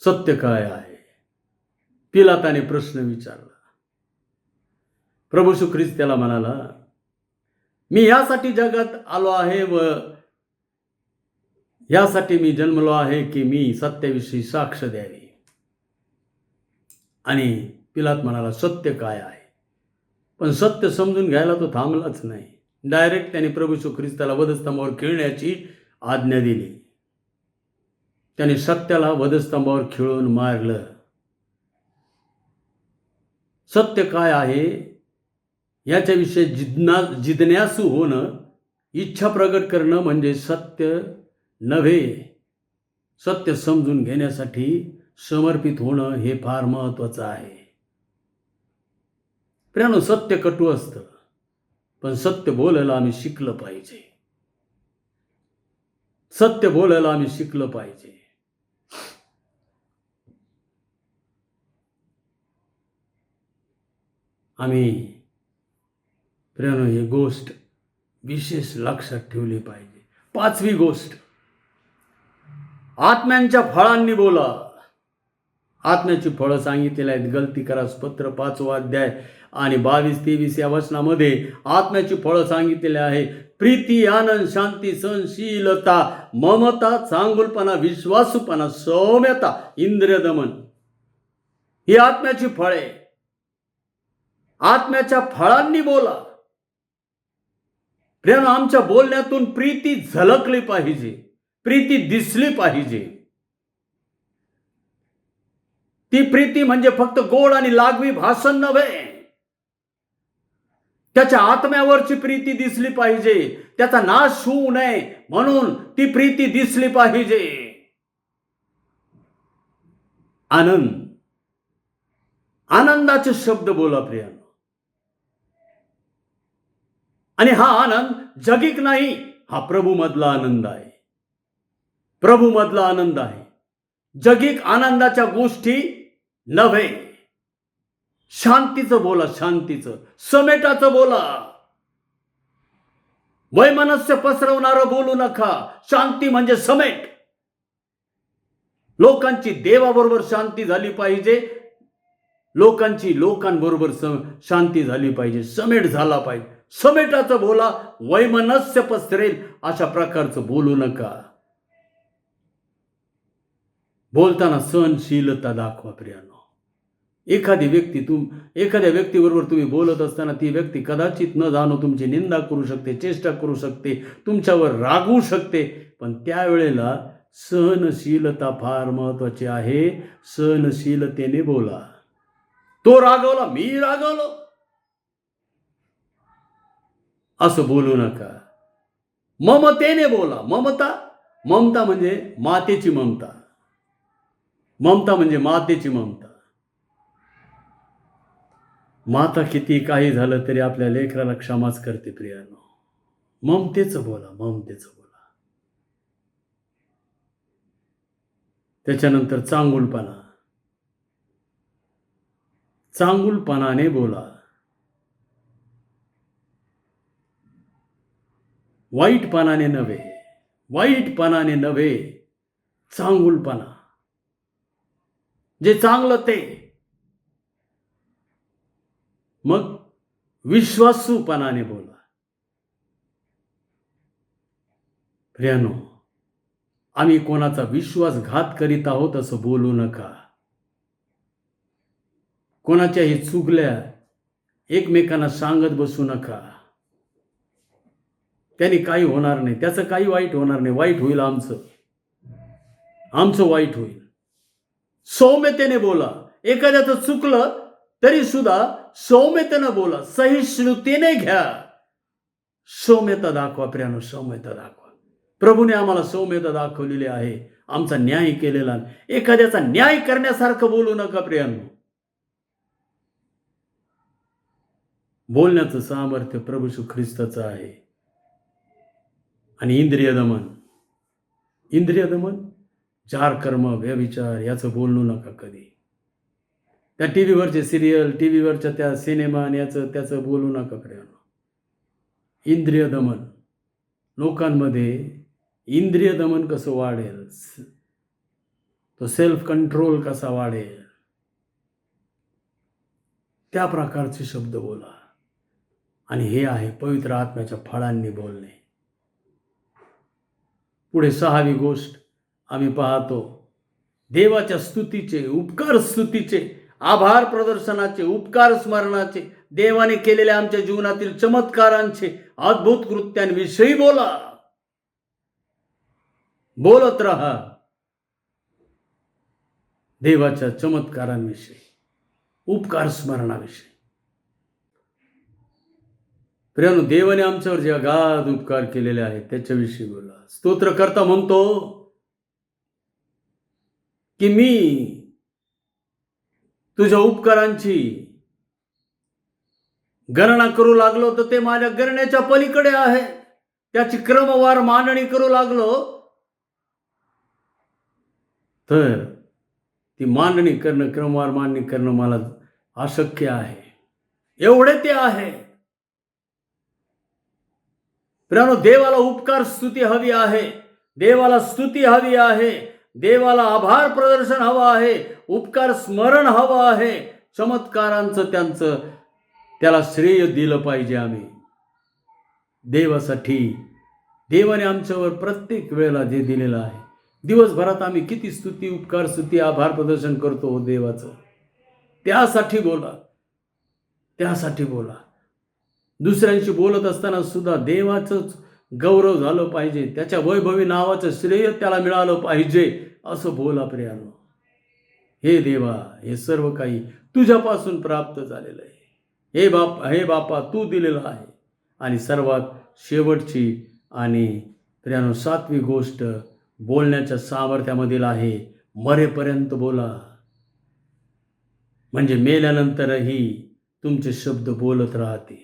सत्य काय आहे? पिलाताने प्रश्न विचारला. प्रभू येशू ख्रिस्त त्याला म्हणाला, मी यासाठी जगात आलो आहे व यासाठी मी जन्मलो आहे की मी सत्याविषयी साक्ष द्यावी. आणि पिलात म्हणाला, सत्य काय आहे? पण सत्य समजून घ्यायला तो थांबलाच नाही. डायरेक्ट त्याने प्रभू येशू ख्रिस्ताला वधस्तंभावर खिळण्याची आज्ञा दिली. त्याने सत्याला वधस्तंभावर खिळून मारलं. सत्य काय आहे याच्याविषयी जिज्ञासू होणं, इच्छा प्रगट करणं म्हणजे सत्य नव्हे. सत्य समजून घेण्यासाठी समर्पित होणं हे फार महत्वाचं आहे. प्रियानो, सत्य कटू असतं, पण सत्य बोलायला आम्ही शिकलं पाहिजे. सत्य बोलायला आम्ही शिकलं पाहिजे. आम्ही प्रियानो ही गोष्ट विशेष लक्षात ठेवली पाहिजे. पाचवी गोष्ट, आत्म्यांच्या फळांनी बोला. आत्म्याची फळं सांगितलेली आहेत. गलती करास पत्र 5वा अध्याय आणि 22-23 या वचनामध्ये आत्म्याची फळं सांगितलेली आहे. प्रीती, आनंद, शांती, सहनशीलता, ममता, चांगुलपणा, विश्वासूपणा, सौम्यता, इंद्रियदमन ही आत्म्याची फळे. आत्म्याच्या फळांनी बोला. प्रियानो, आमच्या बोलण्यातून प्रीती झलकली पाहिजे, प्रीती दिसली पाहिजे. ती प्रीती म्हणजे फक्त गोड आणि लागवी भाषण नव्हे. त्याच्या आत्म्यावरची प्रीती दिसली पाहिजे. त्याचा नाश होऊ नये म्हणून ती प्रीती दिसली पाहिजे. आनंद, आनंदाचे शब्द बोला प्रियानो. आणि हा आनंद जगिक नाही, हा प्रभू मधला आनंद आहे. प्रभू मधला आनंद आहे. जगिक आनंदाच्या गोष्टी नव्हे. शांतीचं बोला, शांतीचं, समेटाचं बोला. वैमनस्य पसरवणारं बोलू नका. शांती म्हणजे समेट. लोकांची देवाबरोबर शांती झाली पाहिजे. लोकांची लोकांबरोबर शांती झाली पाहिजे, समेट झाला पाहिजे. समेटाचं बोला, वैमनस्य पसरेल अशा प्रकारचं बोलू नका. बोलताना सहनशीलता दाखवा प्रियानो. एखाद्या व्यक्तीबरोबर तुम्ही बोलत असताना ती व्यक्ती कदाचित न जाणो तुमची निंदा करू शकते, चेष्टा करू शकते, तुमच्यावर रागवू शकते, पण त्यावेळेला सहनशीलता फार महत्वाची आहे. सहनशीलतेने बोला. तो रागवला, मी रागवलो असं बोलू नका. ममतेने बोला. ममता म्हणजे मातेची ममता. ममता म्हणजे मातेची ममता. माता किती काही झालं तरी आपल्या लेकराला क्षमाच करते प्रियानो. ममतेचं बोला. त्याच्यानंतर चांगुलपणाने बोला. वाईटपणाने नव्हे, चांगुलपणा. जे चांगलं ते. मग विश्वासूपणाने बोला. प्रियानो, आम्ही कोणाचा विश्वासघात करीत आहोत असं बोलू नका. कोणाच्याही चुगल्या एकमेकांना सांगत बसू नका. त्याने काही होणार नाही, त्याचं काही वाईट होणार नाही. वाईट होईल आमचं वाईट होईल. सौम्यतेने बोला. एखाद्याचं चुकलं तरी सुद्धा सौम्यतेनं बोला. सहिष्णुतेने घ्या. सौम्यता दाखवा प्रियानो, सौम्यता दाखवा. प्रभूने आम्हाला सौम्यता दाखवलेली आहे. आमचा न्याय केलेला. एखाद्याचा न्याय करण्यासारखं बोलू नका प्रियानो. बोलण्याचं सामर्थ्य प्रभू येशू ख्रिस्ताचं आहे. आणि इंद्रिय दमन, जार कर्म, व्यभिचार याचं बोलू नका कधी. त्या टीव्हीवरचे सिरियल, टीव्हीवरच्या त्या सिनेमा त्याचं बोलू नका प्रियानो. इंद्रिय दमन. लोकांमध्ये इंद्रिय दमन कसं वाढेल, तो सेल्फ कंट्रोल कसा वाढेल, त्या प्रकारचे शब्द बोला. आणि हे आहे पवित्र आत्म्याच्या फळांनी बोलणे. पुढे 6वी गोष्ट आम्ही पाहतो. देवाच्या स्तुतीचे, उपकार स्तुतीचे, आभार प्रदर्शनाचे, उपकार स्मरणाचे, देवाने केलेल्या आमच्या जीवनातील चमत्कारांचे, अद्भुत कृत्यांविषयी बोला. बोलत रहा. देवाच्या चमत्कारांविषयी, उपकार स्मरणाविषयी. प्रियानो, देवाने आमच्यावर जे अगाध उपकार केलेले आहेत त्याच्याविषयी बोला. स्तोत्रकर्ता म्हणतो की मी तुझ्या उपकारांची गणना करू लागलो तर ते माझ्या गणनेच्या पलीकडे आहे. त्याची क्रमवार मांडणी करू लागलो तर ती मांडणी करणं, क्रमवार मांडणी करणं मला अशक्य आहे. एवढे ते आहे. प्रियानो, देवाला उपकार स्तुती हवी आहे. देवाला स्तुती हवी आहे. देवाला आभार प्रदर्शन हवं आहे. उपकार स्मरण हवं आहे. चमत्कारांचं त्याला श्रेय दिलं पाहिजे. आम्ही देवासाठी, देवाने आमच्यावर प्रत्येक वेळेला जे दिलेलं आहे, दिवसभरात आम्ही किती स्तुती, उपकार स्तुती, आभार प्रदर्शन करतो देवाचं. त्यासाठी बोला. दुसऱ्यांशी बोलत असताना सुद्धा देवाचंच गौरव झालं पाहिजे. त्याच्या वैभवी नावाचं श्रेय त्याला मिळालं पाहिजे असं बोला प्रियानो. हे देवा, हे सर्व काही तुझ्यापासून प्राप्त झालेलं आहे. हे बापा, तू दिलेलं आहे. आणि सर्वात शेवटची आणि प्रियानो 7वी गोष्ट बोलण्याच्या सामर्थ्यामधील आहे. मरेपर्यंत बोला. म्हणजे मेल्यानंतरही तुमचे शब्द बोलत राहतील.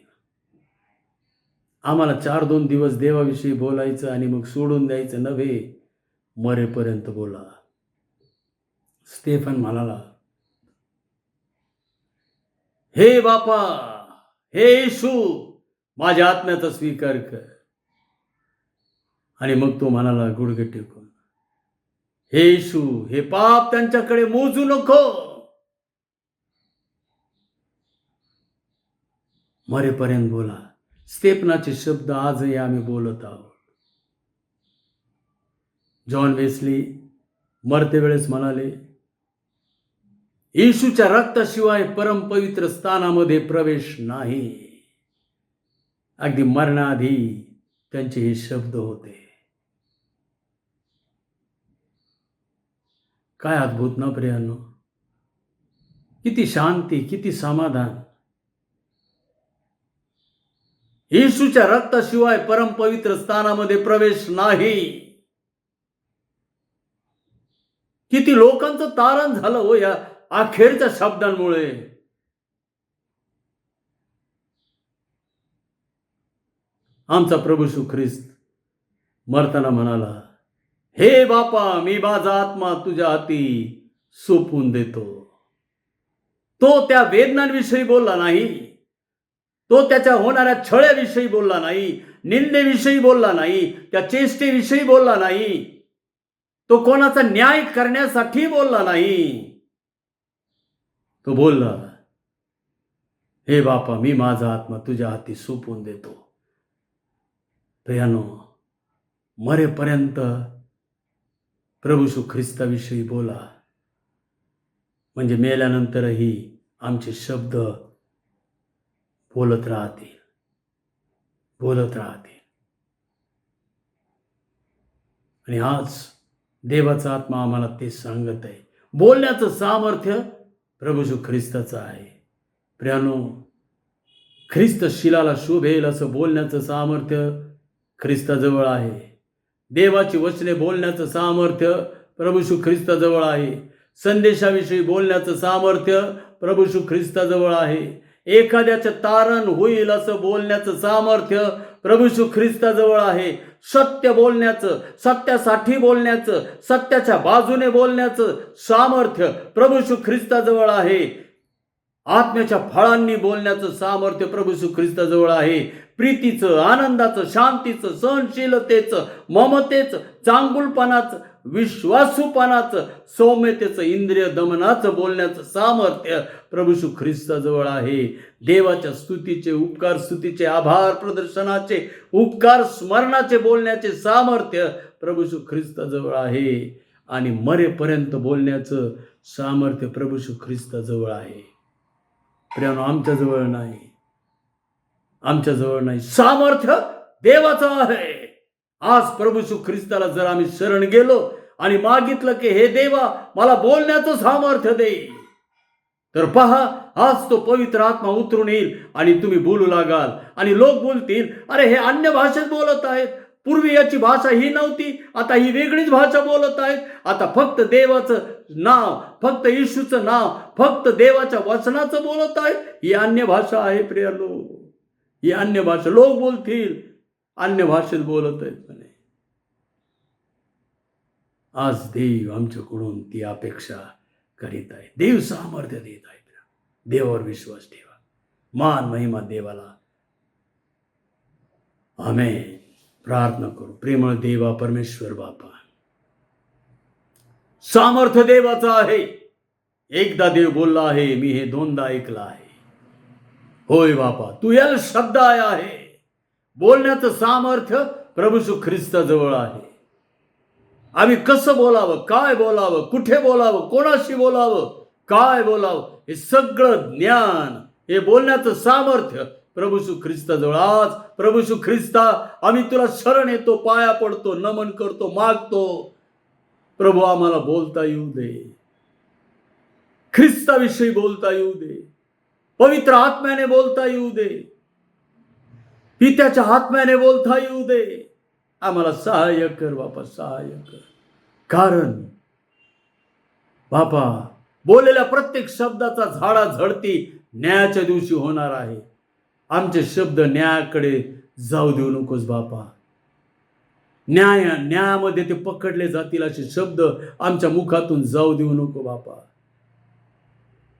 आम्हाला 4-2 दिवस देवाविषयी बोलायचं आणि मग सोडून द्यायचं नव्हे. मरेपर्यंत बोला. स्तेफन म्हणाला, हे बापा, हे येशू, माझ्या आत्म्याचा स्वीकार कर. आणि मग तो म्हणाला गुडघे टेकून, हे येशू, हे पाप त्यांच्याकडे मोजू नको. मरेपर्यंत बोला. स्तेफनाचे शब्द आजही आम्ही बोलत आहोत. जॉन वेस्ली मरते वेळेस म्हणाले, येशूच्या रक्ताशिवाय परमपवित्र स्थानामध्ये प्रवेश नाही. अगदी मरणाआधी त्यांचे हे शब्द होते. काय अद्भुत ना प्रियांनो. किती शांती, किती समाधान. येशूच्या रक्ताशिवाय परमपवित्र स्थानामध्ये प्रवेश नाही. किती लोकांचं तारण झालं हो या अखेरच्या शब्दांमुळे. आमचा प्रभू येशू ख्रिस्त मरताना म्हणाला, हे बापा, मी माझा आत्मा तुझ्या हाती सोपवून देतो. तो त्या वेदनांविषयी बोलला नाही. तो त्याच्या होणाऱ्या छळ्याविषयी बोलला नाही, निंदेविषयी बोलला नाही, त्या चेष्टेविषयी बोलला नाही, तो कोणाचा न्याय करण्यासाठी बोलला नाही. तो बोलला, हे बापा, मी माझा आत्मा तुझ्या हाती सोपवून देतो. प्रियानो, मरेपर्यंत प्रभू येशू ख्रिस्ताविषयी बोला. म्हणजे मेल्यानंतरही आमचे शब्द बोलत राहतील, बोलत राहतील. आणि आज देवाचा आत्मा आम्हाला ते सांगत आहे. बोलण्याचं सामर्थ्य प्रभू येशू ख्रिस्ताचं आहे. प्रियानो, ख्रिस्त शिलाला शोभेल असं बोलण्याचं सामर्थ्य ख्रिस्ताजवळ आहे. देवाची वचने बोलण्याचं सामर्थ्य प्रभू येशू ख्रिस्ताजवळ आहे. संदेशाविषयी बोलण्याचं सामर्थ्य प्रभू येशू ख्रिस्ताजवळ आहे. एखाद्याचं तारण होईल असं बोलण्याचं सामर्थ्य प्रभू येशू ख्रिस्ताजवळ आहे. सत्य बोलण्याचं, सत्यासाठी बोलण्याचं, सत्याच्या बाजूने बोलण्याचं सामर्थ्य प्रभू येशू ख्रिस्ताजवळ आहे. आत्म्याच्या फळांनी बोलण्याचं सामर्थ्य प्रभू येशू ख्रिस्ताजवळ आहे. प्रीतीचं, आनंदाचं, शांतीचं, सहनशीलतेचं, ममतेचं, चांगुलपणाचं, विश्वासूपणाचं, सौम्यतेचं, इंद्रिय दमनाचं बोलण्याचं सामर्थ्य प्रभू येशू ख्रिस्ताजवळ आहे. देवाच्या स्तुतीचे, उपकार स्तुतीचे, आभार प्रदर्शनाचे, उपकार स्मरणाचे बोलण्याचे सामर्थ्य प्रभू येशू ख्रिस्ताजवळ आहे. आणि मरेपर्यंत बोलण्याचं सामर्थ्य प्रभू येशू ख्रिस्ताजवळ आहे. प्रियानो, आमच्याजवळ नाही, आमच्याजवळ नाही. सामर्थ्य देवाचं आहे. आज प्रभू येशू ख्रिस्ताला जर आम्ही शरण गेलो आणि मागितलं की हे देवा, मला बोलण्याचं सामर्थ्य दे, तर पहा, आज तो पवित्र आत्मा उतरून येईल आणि तुम्ही बोलू लागाल. आणि लोक बोलतील, अरे हे अन्य भाषेत बोलत आहेत. पूर्वी याची भाषा ही नव्हती, आता ही वेगळीच भाषा बोलत आहेत. आता फक्त देवाचं नाव, फक्त येशूचं नाव, फक्त देवाच्या वचनाचं बोलत आहेत. ही अन्य भाषा आहे प्रियानो, ही अन्य भाषा. लोक बोलतील, अन्य भाषेत बोलत आहेत म्हणे. आज देव आमच्याकडून ती अपेक्षा करीत आहे. देव सामर्थ्य देत आहे. देवावर विश्वास ठेवा. मान महिमा देवाला. आमेन. प्रार्थना करू. प्रेमळ देवा, परमेश्वर बापा, सामर्थ्य देवाचं आहे. एकदा देव बोलला आहे, मी हे दोनदा ऐकलं आहे. होय बापा, तू याला शब्द आहे. बोलण्याचं सामर्थ्य प्रभू येशू ख्रिस्ताजवळ आहे. आम्ही कसं बोलावं, काय बोलावं, कुठे बोलावं, कोणाशी बोलावं, काय बोलावं, हे सगळं ज्ञान, हे बोलण्याचं सामर्थ्य प्रभू येशू ख्रिस्ताजवळ. आज प्रभू येशू ख्रिस्ता, आम्ही तुला शरण येतो, पाया पडतो, नमन करतो, मागतो. प्रभू, आम्हाला बोलता येऊ दे. ख्रिस्ताविषयी बोलता येऊ दे. पवित्र आत्म्याने बोलता येऊ दे. पित्याच्या आत्म्याने बोलता येऊ दे. आम्हाला सहाय्य कर बापा, सहाय्य कर. कारण बापा, बोललेल्या प्रत्येक शब्दाचा झाडाझडती न्यायाच्या दिवशी होणार आहे. आमचे शब्द न्यायाकडे जाऊ देऊ नकोस बापा. न्यायामध्ये ते पकडले जातील असे शब्द आमच्या मुखातून जाऊ देऊ नको बापा.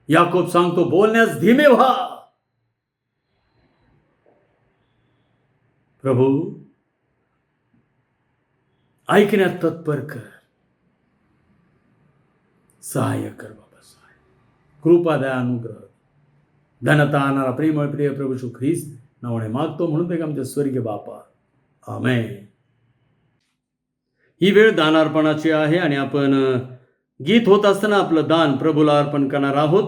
याकोब सांगतो, बोलण्यास धीमे व्हा. प्रभू, ऐकण्यात तत्पर कर. सहाय्य कर बाबा, सहाय्य. कृपा दया अनुग्रह. धनता आणणारा प्रेमळ प्रिय प्रभू येशू ख्रिस्त नावाने मागतो म्हणून ते आमचे स्वर्गीय बापा. आमेन. ही वेळ दानार्पणाची आहे आणि आपण गीत होत असताना आपलं दान प्रभूला अर्पण करणार आहोत.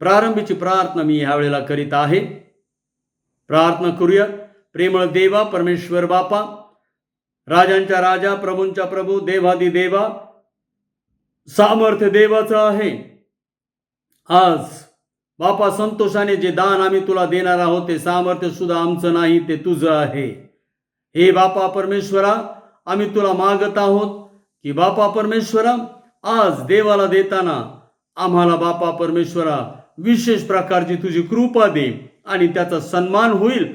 प्रारंभीची प्रार्थना मी ह्यावेळेला करीत आहे. प्रार्थना करूया. प्रेमळ देवा परमेश्वर बापा, राजांच्या राजा, प्रभूंच्या प्रभू, देवादी देवा, सामर्थ्य देवाचं आहे. आज बापा संतोषाने जे दान आम्ही तुला देणार आहोत ते सामर्थ्य सुद्धा आमचं नाही, ते तुझं आहे. हे बापा परमेश्वरा, आम्ही तुला मागत आहोत की बापा परमेश्वरा, आज देवाला देताना आम्हाला बापा परमेश्वरा विशेष प्रकारची तुझी कृपा दे आणि त्याचा सन्मान होईल,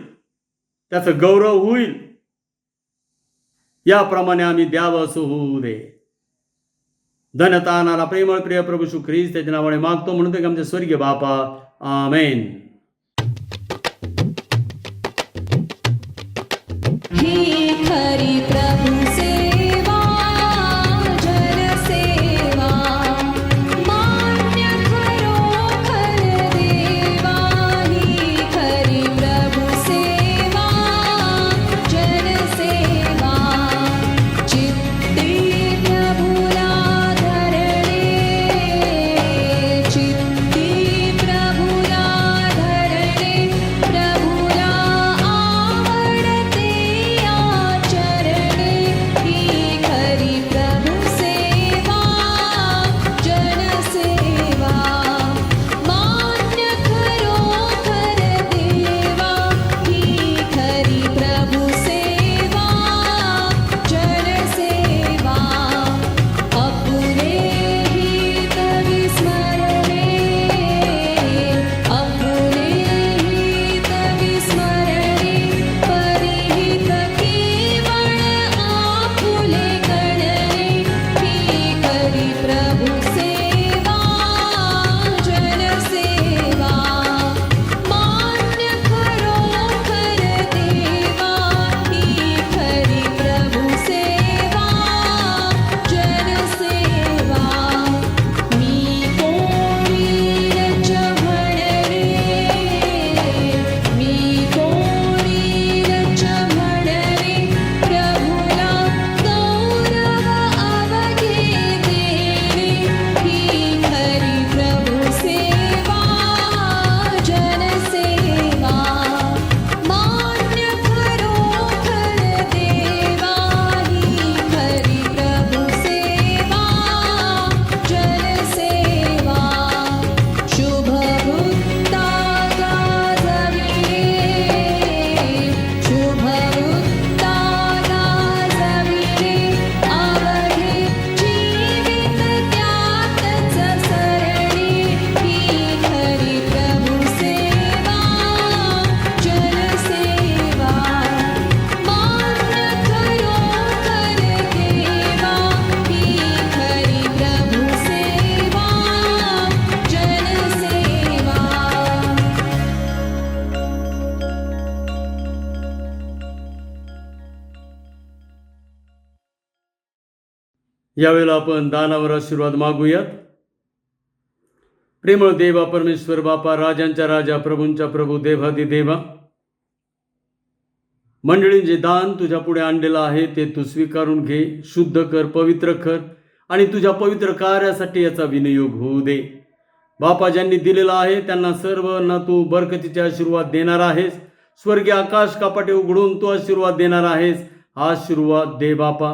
त्याचा गौरव होईल, याप्रमाणे आम्ही द्यावं असं होऊ दे. धनता आणणारा प्रेमळ प्रिय प्रभू येशू ख्रिस्त त्याच्या नावाने मागतो म्हणून ते आमचे स्वर्गीय बापा. आमेन. ही खरी प्रभु सेवा, जन सेवा, मान्य खरोखर देवा. ही खरी प्रभु सेवा, जन सेवा, चित्ती प्रभुला धरणे, चित्ती प्रभुला धरणे, प्रभुला आवडते आचरणे. ही खरी प्रभु सेवा, जन सेवा, मान्य खरोखर देवा. ही खरी प्रभु सेवा, जन सेवा, अपुरे हित विस्मरणे, अपुरे हित विस्मरणे, परिहित केवळ आपुले गणने. ही खरी प्रभु सेवा, जन सेवा, मान्य खरोखर देवा. ही खरी प्रभु सेवा, जन सेवा. मी कोणीच म्हणणे, मी कोणीच म्हणणे, प्रभुला गौरव अवघे देणे. ही खरी प्रभु सेवा, जन सेवा, मान्य खरोखर देवा. ही खरी प्रभु सेवा, जन सेवा, शुभ वृत्ता गाजविणे, शुभ वृत्ता गाजविणे, अवघे जीवित त्यातच सरणे. ही खरी प्रभु सेवा, जन सेवा, मान्य खरोखर देवा. ही खरी प्रभु सेवा, जन सेवा. यावेळेला आपण दानावर आशीर्वाद मागूयात. प्रेमळ देवा परमेश्वर बापा, राजांच्या राजा, प्रभूंच्या प्रभू, देवादी देवा, मंडळी जे दान तुझ्या पुढे आणलेलं आहे ते तू स्वीकारून घे, शुद्ध कर, पवित्र कर आणि तुझ्या पवित्र कार्यासाठी याचा विनियोग होऊ दे. बापा, ज्यांनी दिलेला आहे त्यांना सर्वांना तू बरकतीचे आशीर्वाद देणार आहेस. स्वर्गीय आकाश कपाटे उघडून तू आशीर्वाद देणार आहेस. हा आशीर्वाद दे बापा,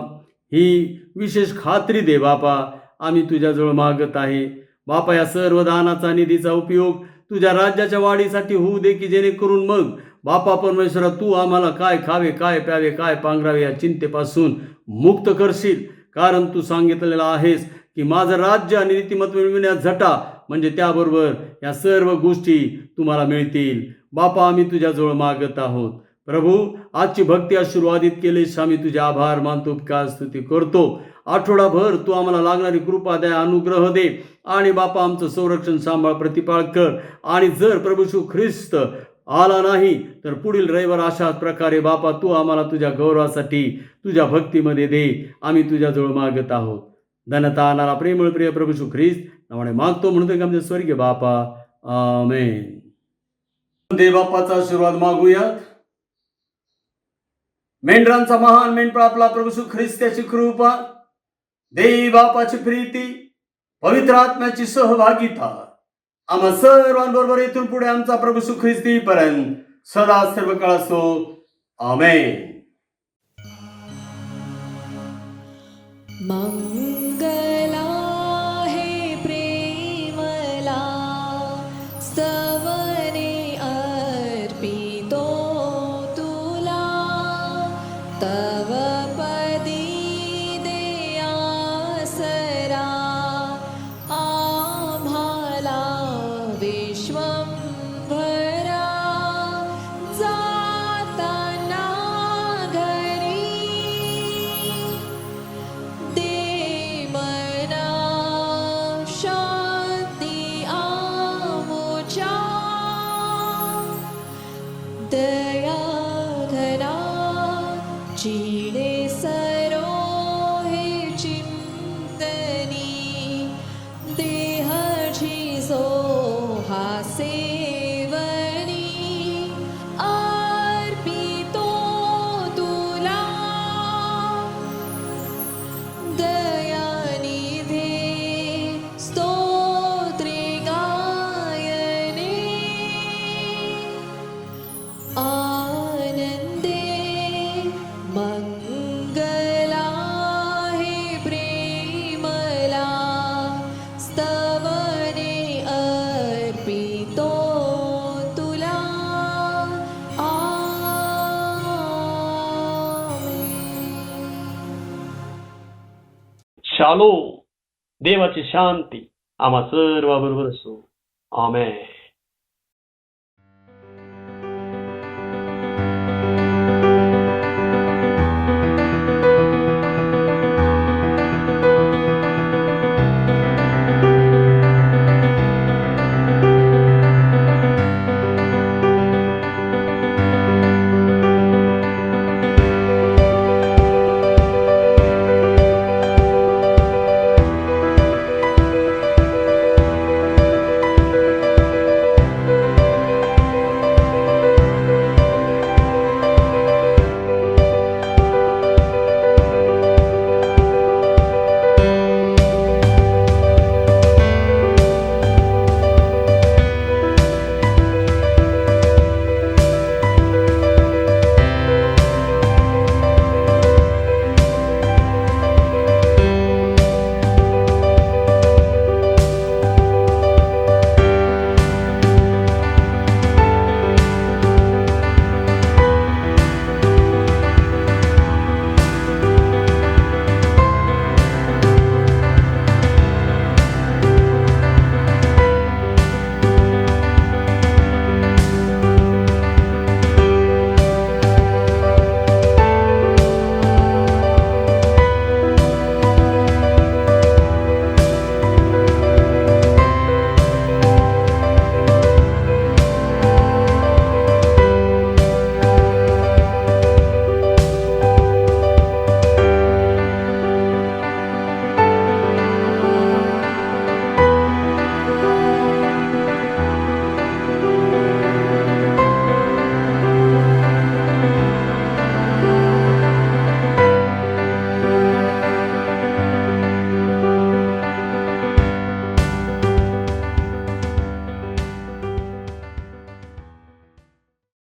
ही विशेष खात्री दे बापा, आम्ही तुझ्याजवळ मागत आहे. बापा, या सर्व दानाचा निधीचा उपयोग तुझ्या राज्याच्या वाढीसाठी होऊ दे, की जेणेकरून मग बापा परमेश्वरा तू आम्हाला काय खावे, काय प्यावे, काय पांघरावे या चिंतेपासून मुक्त करशील. कारण तू सांगितलेलं आहेस की माझं राज्य आणि नीतिमत्व मिळविण्यात झटा, म्हणजे त्याबरोबर या सर्व गोष्टी तुम्हाला मिळतील. बापा, आम्ही तुझ्याजवळ मागत आहोत. प्रभू, आजची भक्ती आशीर्वादित केलीस, आम्ही तुझे आभार मानतो, उपकार स्तुती करतो. आठवडाभर तू आम्हाला लागणारी कृपा द्या, अनुग्रह दे आणि बापा आमचं संरक्षण सांभाळ, प्रतिपाळ कर. आणि जर प्रभू येशू ख्रिस्त आला नाही तर पुढील रविवार अशाच प्रकारे बापा तू आम्हाला तुझ्या गौरवासाठी तुझ्या भक्तीमध्ये दे. आम्ही तुझ्याजवळ मागत आहोत. धनता आणणारा प्रेमळ प्रिय प्रभू येशू ख्रिस्त नावाने मागतो म्हणून आमचे स्वर्गीय बापा. आमेन. देवबापाचा आशीर्वाद मागूयात. मेंढरांचा महान मेंढपाळ आपला प्रभू येशू ख्रिस्ताची कृपा, देवबापाची प्रीती, पवित्र आत्म्याची सहभागिता आम्हा सर्वांबरोबर इथून पुढे आमचा प्रभू येशू ख्रिस्ती पर्यंत सदा सर्व काळ असो. आमेन. मंगला हे प्रेमला स्तवने अर्पितो तुला तव पदी दे आसरा आम्हाला विश्वंभरा जाताना घरी दे मना शांती आमुच्या दया घना चिडे सरो हे चिंतनी देहाची सो हा सेवनी अर्पितो तुला दयानिधे स्तोत्रे गायने आनंदे मंगला हे प्रेमला स्तवने अर्पितो तुला शालोम. देवाची शांती आम्हा सर्वाबरोबर असो. आमेन.